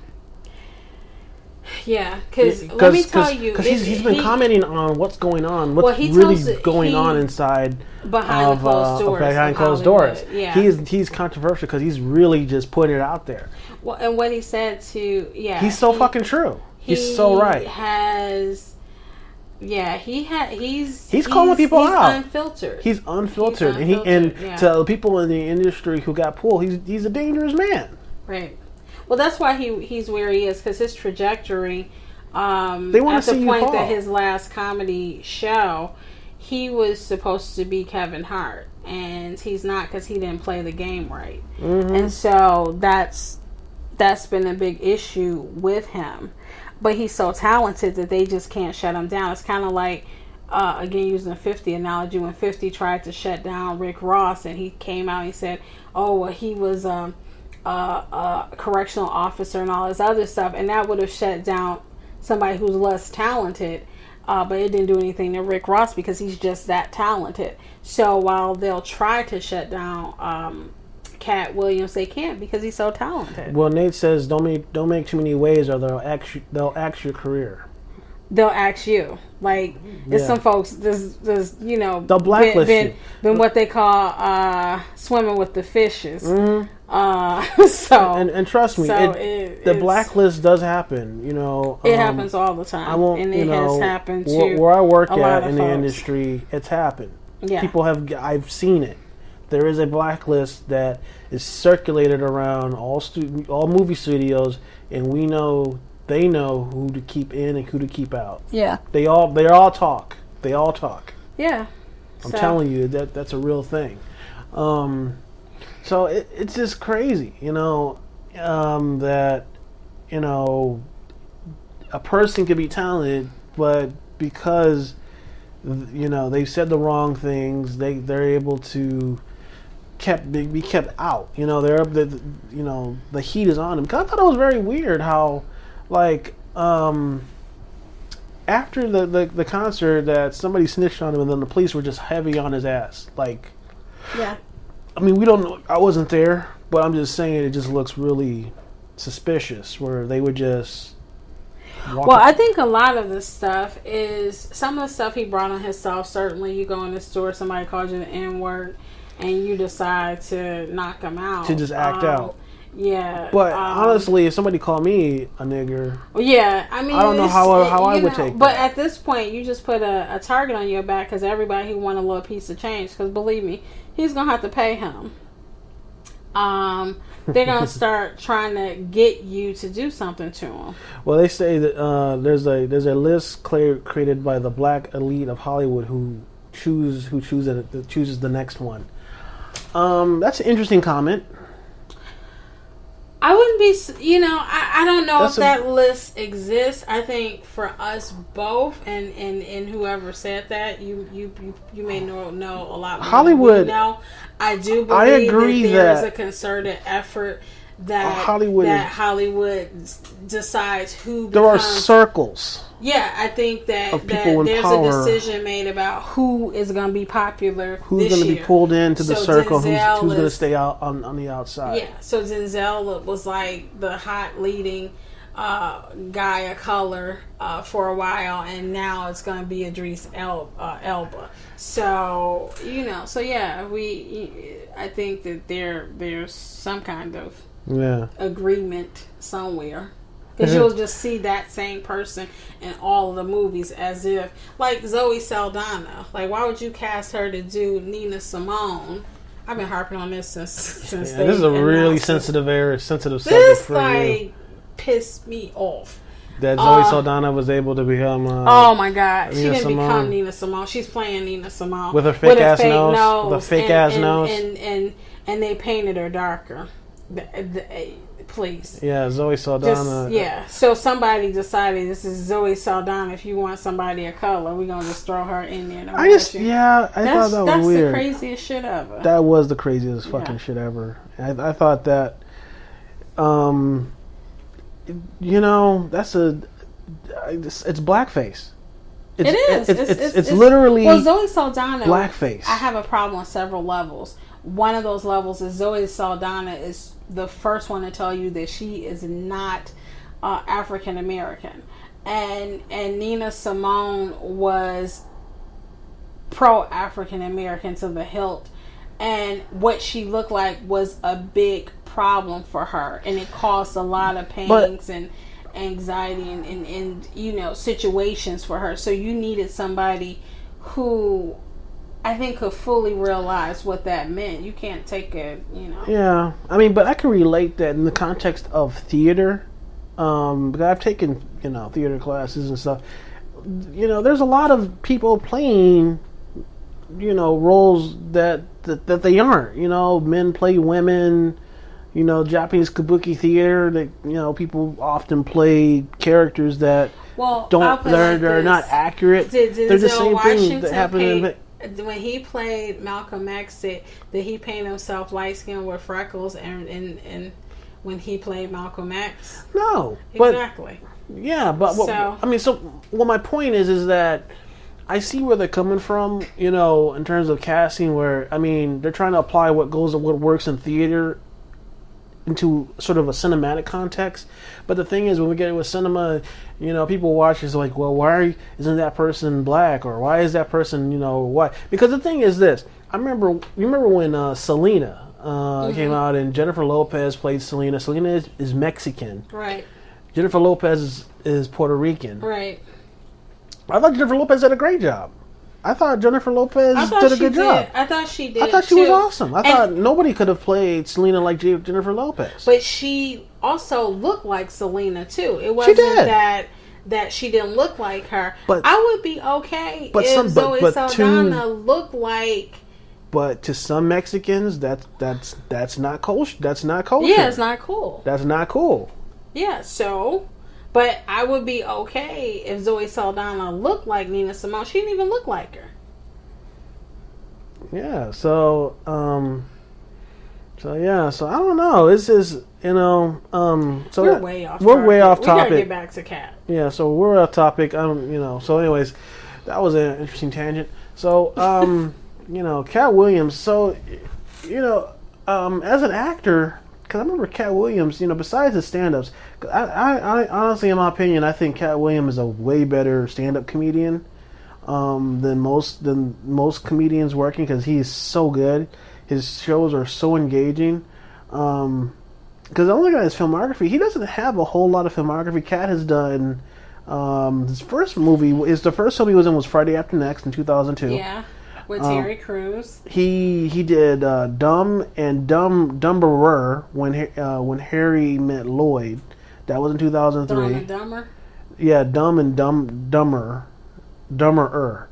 Yeah, because let me tell you, because he's been commenting on what's going on, what's really going on inside behind closed doors. Yeah, he's controversial because he's really just putting it out there. Well, and what he said he's so fucking true. He's so right. He's calling people out. Unfiltered. He's unfiltered, and to people in the industry who got pulled, he's a dangerous man. Right. Well, that's why he's where he is, because his trajectory. They want to see you fall. At the point that his last comedy show, he was supposed to be Kevin Hart, and he's not because he didn't play the game right, and so that's been a big issue with him. But he's so talented that they just can't shut him down. It's kind of like, again, using a 50 analogy, when 50 tried to shut down Rick Ross, and he came out and he said, "Oh, well, he was a correctional officer and all this other stuff," and that would have shut down somebody who's less talented, but it didn't do anything to Rick Ross because he's just that talented. So while they'll try to shut down Cat Williams, they can't because he's so talented. Well, Nate says don't make too many waves, or they'll axe your career. They'll ask you. Like, it's some folks, there's they'll blacklist you. Been what they call swimming with the fishes. So and trust me, the blacklist does happen. It happens all the time. I won't. And it has happened to where I work at in the folks. industry. It's happened. Yeah. I've seen it. There is a blacklist that is circulated around all movie studios, and they know who to keep in and who to keep out. Yeah. They all talk. They all talk. Yeah. I'm telling you that's a real thing. So it's just crazy, that a person could be talented, but because they said the wrong things, they're able to be kept out. The heat is on them. Cause I thought it was very weird how, like, after the concert, that somebody snitched on him, and then the police were just heavy on his ass. Like, yeah. I mean, we don't know. I wasn't there, but I'm just saying it just looks really suspicious, where they would just. I think a lot of this stuff is some of the stuff he brought on himself. Certainly, you go in the store, somebody calls you the N-word, and you decide to knock them out. To just act out. Yeah. But honestly, if somebody called me a nigger, yeah, I mean, I don't know how I would take that. But at this point, you just put a target on your back because everybody who want a little piece of change, because believe me, he's gonna have to pay him. They're gonna start trying to get you to do something to him. Well, they say that there's a list created by the black elite of Hollywood who chooses the next one. That's an interesting comment. I wouldn't be, I don't know if that list exists. I think for us both, and whoever said that, you may know a lot more Hollywood. Now, I do believe that there is a concerted effort that Hollywood decides who. There are circles. Yeah, I think that there's power. A decision made about who is going to be popular. Who's going to be pulled into the circle? Who's going to stay out on the outside? Yeah. So Denzel was like the hot leading guy of color for a while, and now it's going to be Idris Elba. So I think that there's some kind of agreement somewhere. Because you'll just see that same person in all of the movies, as if, like Zoe Saldana. Like, why would you cast her to do Nina Simone? I've been harping on this since this is a really sensitive subject this for you. Pissed me off. That Zoe Saldana was able to become. Oh my God, she didn't Simone. become Nina Simone. She's playing Nina Simone with her fake ass nose. With a fake ass nose, and they painted her darker. Please. Yeah, Zoe Saldana. So somebody decided this is Zoe Saldana. If you want somebody of color, we're gonna just throw her in there. I thought that was weird. That's the craziest shit ever. That was the craziest fucking shit ever. I thought that, it's blackface. It's literally Zoe Saldana blackface. I have a problem on several levels. One of those levels is Zoe Saldana is the first one to tell you that she is not African American, and Nina Simone was pro African American to the hilt, and what she looked like was a big problem for her, and it caused a lot of pains and anxiety and situations for her. So you needed somebody who I think could fully realize what that meant. You can't take it, Yeah, I mean, but I can relate that in the context of theater, because I've taken, theater classes and stuff. There's a lot of people playing, roles that they aren't. Men play women. Japanese kabuki theater. That people often play characters that they're not accurate. They're the same thing that happened when he played Malcolm X, did he paint himself light skinned with freckles and when he played Malcolm X? No. Exactly. But my point is that I see where they're coming from, in terms of casting, where they're trying to apply what works in theater into sort of a cinematic context. But the thing is, when we get it with cinema, people watch it's like, well, why isn't that person black, or why is that person, why? Because the thing is this: you remember when Selena came out and Jennifer Lopez played Selena. Selena is Mexican, right? Jennifer Lopez is Puerto Rican, right? I thought Jennifer Lopez did a great job. I thought Jennifer Lopez did a good job. I thought she did. I thought she was awesome. I thought nobody could have played Selena like Jennifer Lopez. But she also looked like Selena too. It wasn't that she didn't look like her. But I would be okay if Zoe Saldana looked like. But to some Mexicans, that's not kosher. That's not kosher. Yeah, it's not cool. That's not cool. Yeah. So. But I would be okay if Zoe Saldana looked like Nina Simone. She didn't even look like her. Yeah, so I don't know. This is, we're way off. We're way off topic. We gotta get back to Cat. Yeah, so we're off topic. So anyways, that was an interesting tangent. So, Cat Williams. So, as an actor. Because I remember Cat Williams, besides his stand-ups, I honestly, in my opinion, I think Cat Williams is a way better stand-up comedian than most comedians working, because he's so good. His shows are so engaging. Because the only guy is filmography, he doesn't have a whole lot of filmography. Cat has done his first movie. The first film he was in was Friday After Next in 2002. Yeah. With Terry Crews. He did Dumb and Dumberer when Harry Met Lloyd. That was in 2003. Dumb and Dumber? Yeah, Dumb and Dumberer. Dumber.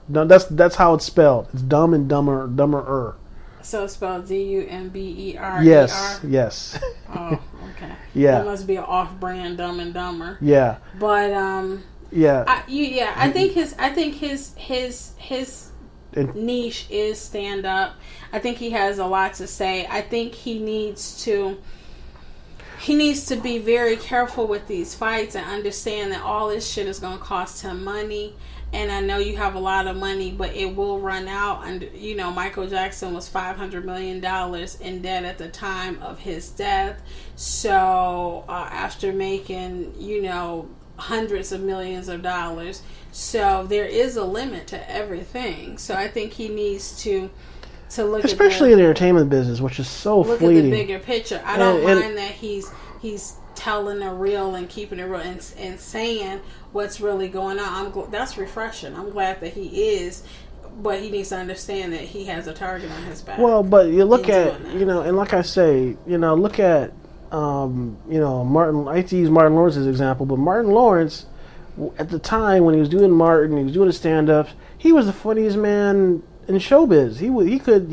No, that's how it's spelled. It's Dumb and Dumberer. So it's spelled Dumber. Yes. Oh, okay. Yeah. That must be an off-brand Dumb and Dumber. Yeah. But yeah. I think his niche is stand up. I think he has a lot to say. I think he needs to. he needs to be very careful with these fights and understand that all this shit is going to cost him money. And I know you have a lot of money, but it will run out. And, you know, Michael Jackson was $500 million in debt at the time of his death. So, after making, you know, hundreds of millions of dollars. So, there is a limit to everything. So, I think he needs to look especially in the entertainment business, which is so look fleeting. at the bigger picture. I don't mind that he's telling it real and keeping it real and saying what's really going on. That's refreshing. I'm glad that he is, but he needs to understand that he has a target on his back. Well, but you look at, you know, and like I say, you know, look at, you know, Martin. I hate to use Martin Lawrence as an example, but Martin Lawrence, at the time when he was doing Martin, he was doing the stand-ups, he was the funniest man in showbiz. He could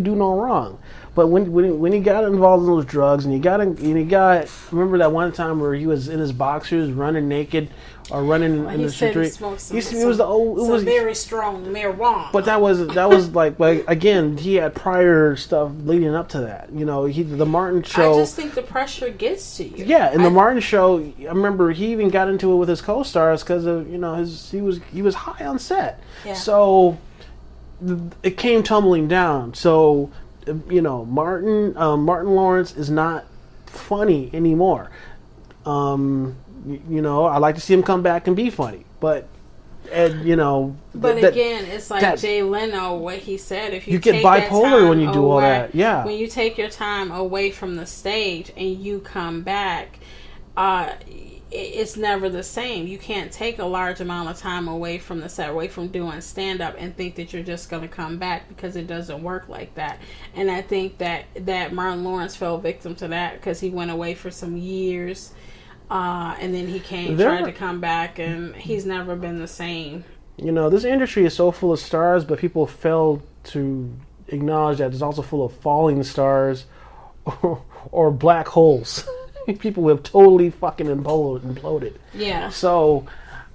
do no wrong. But when he got involved in those drugs, and he got remember that one time where he was in his boxers running naked or running in the street. He smoked very strong marijuana. But that was like again, he had prior stuff leading up to that. You know, the Martin show. I just think the pressure gets to you. Yeah, in the Martin show, I remember he even got into it with his co-stars because of, you know, he was high on set. Yeah. So it came tumbling down. So, you know, Martin Lawrence is not funny anymore. You know, I like to see him come back and be funny, but you know. But again, it's like Jay Leno, what he said. If you get bipolar when you do all that, yeah. When you take your time away from the stage and you come back, it's never the same. You can't take a large amount of time away from the set, away from doing stand-up, and think that you're just going to come back, because it doesn't work like that. And I think that Martin Lawrence fell victim to that, because he went away for some years, and then he tried to come back, and he's never been the same. You know, this industry is so full of stars, but people fail to acknowledge that it's also full of falling stars or black holes. People have totally fucking imploded. Yeah. So,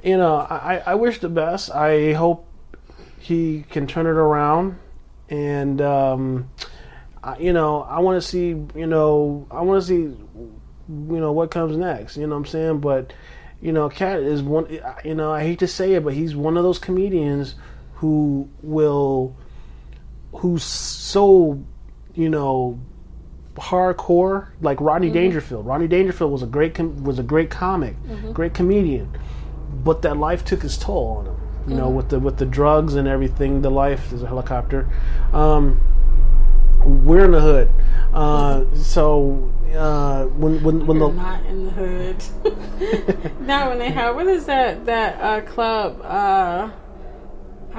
you know, I wish the best. I hope he can turn it around, and you know, I want to see. You know, what comes next. You know what I'm saying? But, you know, Cat is one. You know, I hate to say it, but he's one of those comedians who's so, you know, hardcore, like Rodney Dangerfield. Rodney Dangerfield was a great comic, great comedian, but that life took its toll on him. You know, with the drugs and everything. The life is a helicopter. We're in the hood, so when we're not in the hood. Not when they have, what is that club? I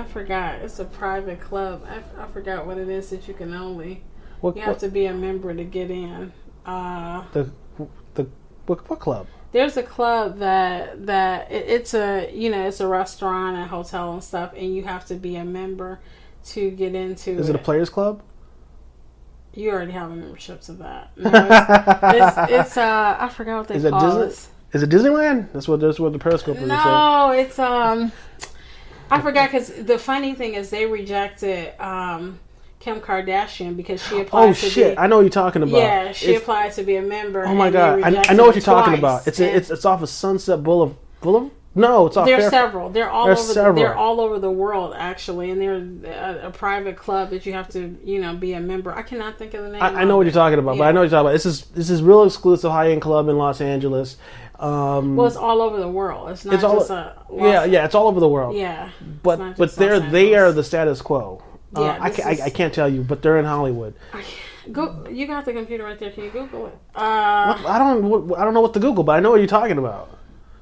forgot. It's a private club. I forgot what it is that you can only. You have to be a member to get in. What club? There's a club that it's a restaurant and hotel and stuff, and you have to be a member to get into. Is it a players club? You already have a membership to that. No, it's I forgot what they call it. Is it Disneyland? That's what the Periscope is. No, it's I forgot, because the funny thing is they rejected Kim Kardashian because she applied to be... I know what you're talking about. Yeah, she applied to be a member. Oh my God, I know what you're talking about. It's off of Sunset Boulevard. No, it's off. There's several. They're all over the world, actually, and they're a private club that you have to, you know, be a member. I cannot think of the name. I know what you're talking about, but I know what you're talking about. This is real exclusive high end club in Los Angeles. Well, it's all over the world. It's not it's just it's all over the world. Yeah, but they are the status quo. I can't tell you, but they're in Hollywood. You got the computer right there. Can you Google it? I don't know what to Google, but I know what you're talking about.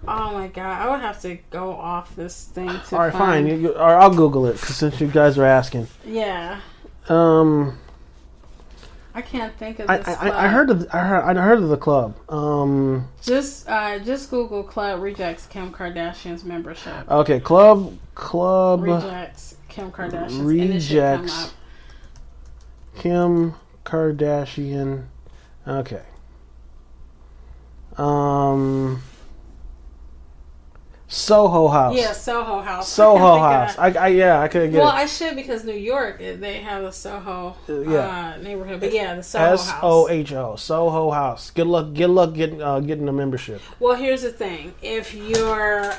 Oh my God, I would have to go off this thing to. All right, fine. I'll Google it since you guys are asking. Yeah. I can't think of this club. I heard of the club. Just Google club rejects Kim Kardashian's membership. Okay, club rejects Kim Kardashian. Rejects Kim Kardashian. Okay. Soho House. Yeah, Soho House. Soho House. I couldn't get Well, it. I should because New York, they have a Soho Yeah. neighborhood. But yeah, the Soho House. SOHO. Soho House. Good luck getting a membership. Well, here's the thing: if you're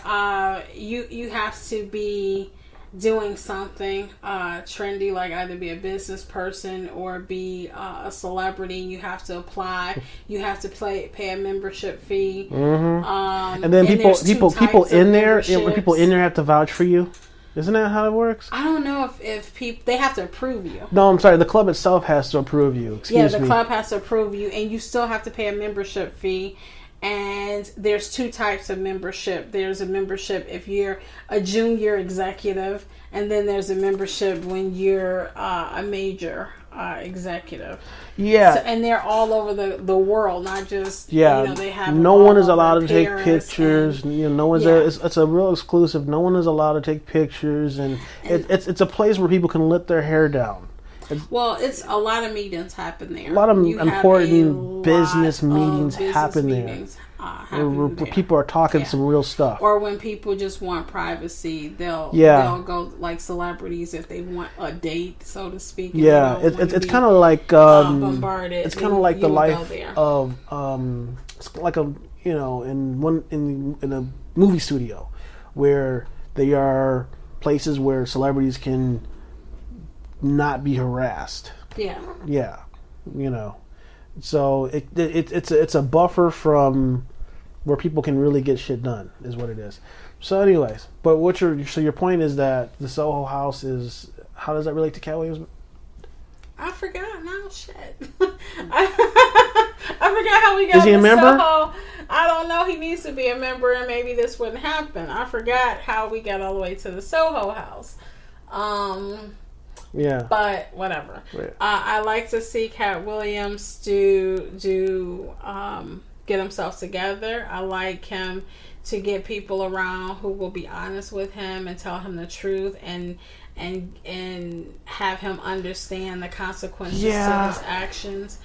you have to be doing something trendy, like either be a business person or be a celebrity. You have to apply. You have to pay a membership fee. Mm-hmm. And then people in there have to vouch for you. Isn't that how it works? I don't know if people, they have to approve you. No, I'm sorry. The club itself has to approve you. Excuse me. Yeah, the club has to approve you, and you still have to pay a membership fee. And there's two types of membership. There's a membership if you're a junior executive, and then there's a membership when you're a major executive. Yeah. So, and they're all over the world, not just, yeah. They have no one is allowed to take pictures. And, no one's there. It's a real exclusive. No one is allowed to take pictures, and it's a place where people can let their hair down. It's a lot of meetings happen there. A lot of important business meetings happen there. Where people are talking some real stuff. Or when people just want privacy, they'll go like celebrities if they want a date, so to speak. Yeah, it's kind of like bombarded. It's kind of like the life of it's like in a movie studio where they are places where celebrities can not be harassed. Yeah, so it's a buffer from where people can really get shit done is what it is. So anyways, but your point is that the Soho House is, how does that relate to Cat Williams? I forgot now. Shit. I forgot how we got. Is he a member? Soho. I don't know. He needs to be a member, and maybe this wouldn't happen. I forgot how we got all the way to the Soho House. Yeah. But whatever. Yeah. I like to see Cat Williams get himself together. I like him to get people around who will be honest with him and tell him the truth and have him understand the consequences of his actions.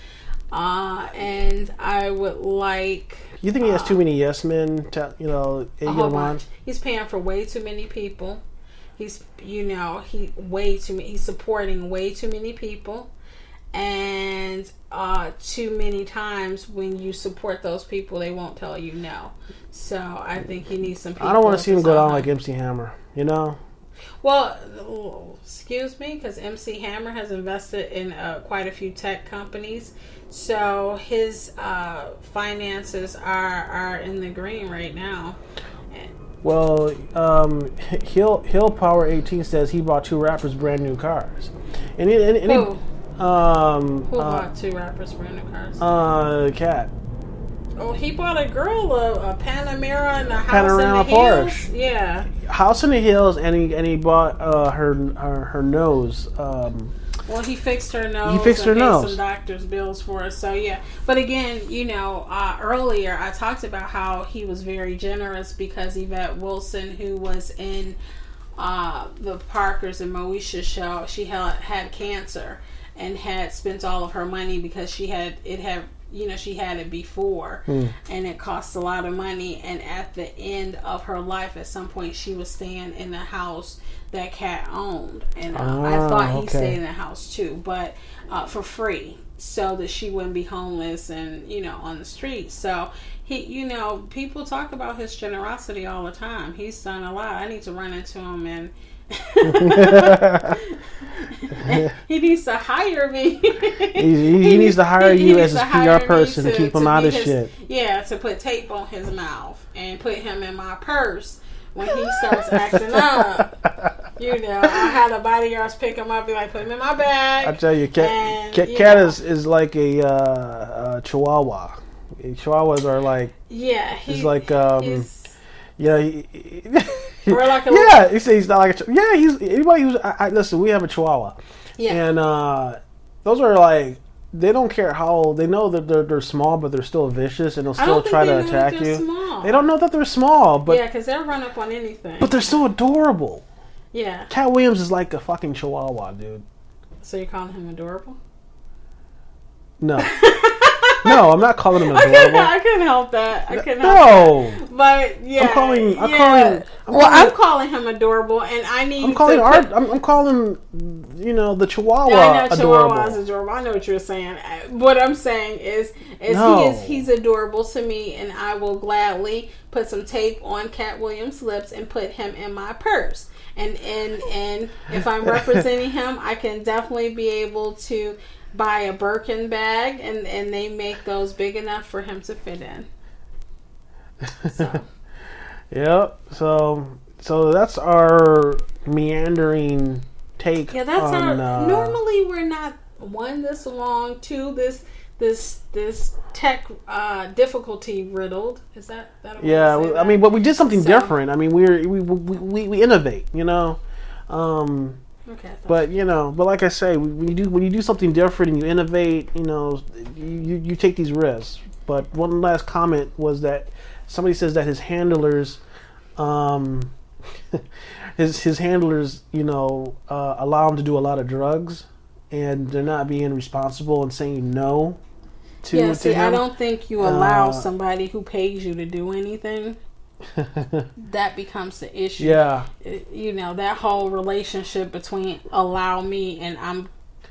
And I would like. You think he has too many yes men? A whole bunch. He's paying for way too many people. He's he's supporting way too many people, and too many times when you support those people, they won't tell you no. So I think he needs some people. I don't want to see him go down like MC Hammer, Well, excuse me, because MC Hammer has invested in quite a few tech companies, so his finances are in the green right now. Well, Hill Power 18 says he bought 2 rappers brand new cars. Who bought 2 rappers brand new cars? Cat. Oh, he bought a girl a Panamera and a house Panorama in the Porsche. hills. Yeah, house in the hills, and he bought her nose. Well, he fixed her nose. He fixed her nose. Some doctor's bills for her. So yeah, but again, earlier I talked about how he was very generous because Yvette Wilson, who was in the Parkers and Moesha show, she had cancer and had spent all of her money because she had it before, and it cost a lot of money. And at the end of her life, at some point, she was staying in the house that Cat owned, and I thought he stayed in the house too, but for free, so that she wouldn't be homeless and on the street. So he, people talk about his generosity all the time. He's done a lot. I need to run into him and. He needs to hire me. he needs to hire you as his PR person to keep him out of shit. Yeah, to put tape on his mouth and put him in my purse when he starts acting up. I had a bodyguard pick him up, be like, put him in my bag. I tell you, Cat is like a Chihuahua. Chihuahuas are like he's like or like he says he's not like a he's anybody who's listen, we have a Chihuahua, and those are like, they don't care how, they know that they're small, but they're still vicious and they'll still try to attack you. Small. They don't know that they're small, but because they'll run up on anything. But they're so adorable. Yeah, Cat Williams is like a fucking Chihuahua, dude. So you're calling him adorable? No. No, I'm not calling him adorable. I couldn't help that. I couldn't No. help that. But yeah, I'm calling him adorable, and I need. I'm calling I'm calling, the Chihuahua I know adorable. Chihuahua's adorable. I know what you're saying. What I'm saying is No. he's adorable to me, and I will gladly put some tape on Cat Williams' lips and put him in my purse. And if I'm representing him, I can definitely be able to buy a Birkin bag, and they make those big enough for him to fit in. So. Yep. So that's our meandering take. Yeah, that's on, normally we're not this long, this tech difficulty riddled. Is that yeah, I mean, but we did something different. I mean, we innovate, Okay. But but like I say, when you do something different and you innovate, you take these risks. But one last comment was that somebody says that his handlers, his handlers, allow him to do a lot of drugs, and they're not being responsible and saying no to him. I don't think you allow somebody who pays you to do anything. That becomes the issue. Yeah. That whole relationship between allow me and I'm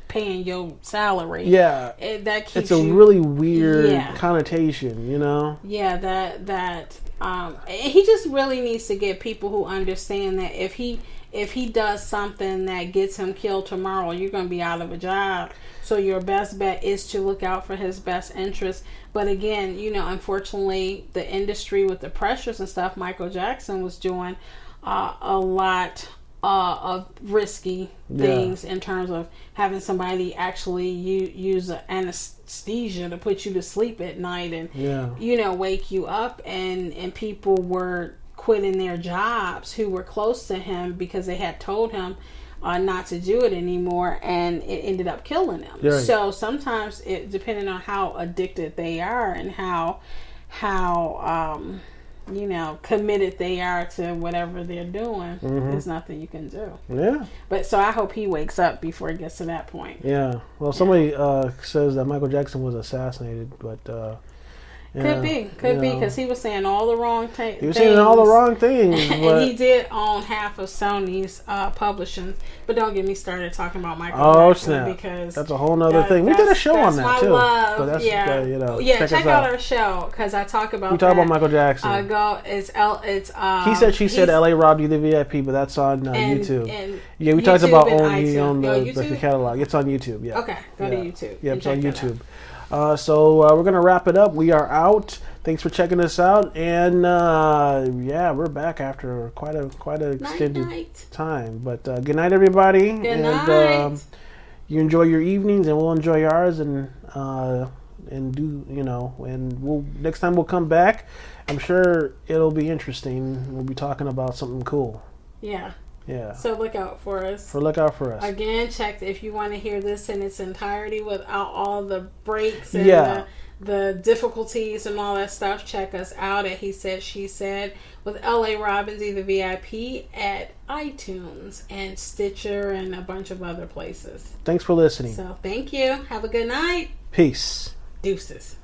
paying your salary. Yeah. That keeps it's a really weird connotation, Yeah, that he just really needs to get people who understand that if he does something that gets him killed tomorrow, you're going to be out of a job. So your best bet is to look out for his best interest. But again, unfortunately, the industry with the pressures and stuff, Michael Jackson was doing a lot of risky things in terms of having somebody actually use anesthesia to put you to sleep at night and wake you up, and people were quitting their jobs who were close to him because they had told him not to do it anymore, and it ended up killing them. Right. So sometimes depending on how addicted they are and how committed they are to whatever they're doing, there's nothing you can do. Yeah. But so I hope he wakes up before it gets to that point. Yeah. Well, somebody says that Michael Jackson was assassinated, but could be because he was saying all the wrong things. He was saying all the wrong things, and he did own half of Sony's publishing. But don't get me started talking about Michael Jackson, snap. Because that's a whole nother thing. We did a show on that too. Love. So that's, check out our show because I talk about. We talk about Michael Jackson. He said she said L.A. robbed you the VIP, but that's on YouTube. We talked about he owned the catalog. It's on YouTube. Yeah. Okay, go to YouTube. Yeah, it's on YouTube. So we're gonna wrap it up. We are out. Thanks for checking us out, and we're back after quite a extended time. But good night, everybody. Good night. You enjoy your evenings, and we'll enjoy ours, and do and we'll next time we'll come back. I'm sure it'll be interesting. We'll be talking about something cool. Yeah. Yeah. So look out for us. Again, check if you want to hear this in its entirety without all the breaks and the difficulties and all that stuff. Check us out at He Said, She Said with L.A. Robbins, the VIP at iTunes and Stitcher and a bunch of other places. Thanks for listening. So thank you. Have a good night. Peace. Deuces.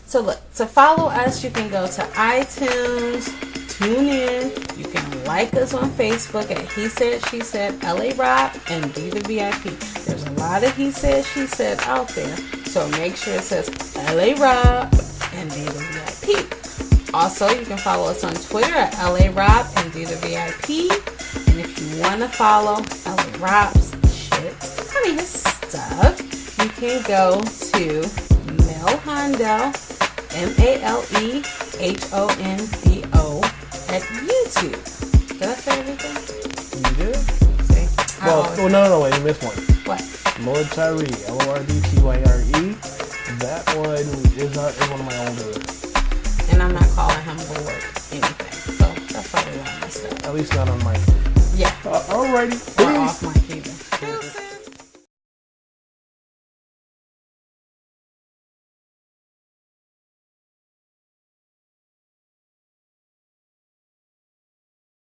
So look, to follow us, you can go to iTunes, tune in. You can like us on Facebook at He Said, She Said, L.A. Rob, and Be the VIP. There's a lot of He Said, She Said out there. So make sure it says L.A. Rob and Be the VIP. Also, you can follow us on Twitter at L.A. Rob and Be the VIP. And if you want to follow L.A. Rob's his stuff, you can go to Mel Hondo, MALEHONDO at YouTube. Did I say everything? You did? See? No, wait, you missed one. What? Lord Tyree, LORDTYRE. That one is one of my older. And I'm not calling him Lord anything. So that's probably why I messed up. At least not on mic. Yeah. Alrighty. Or off mic.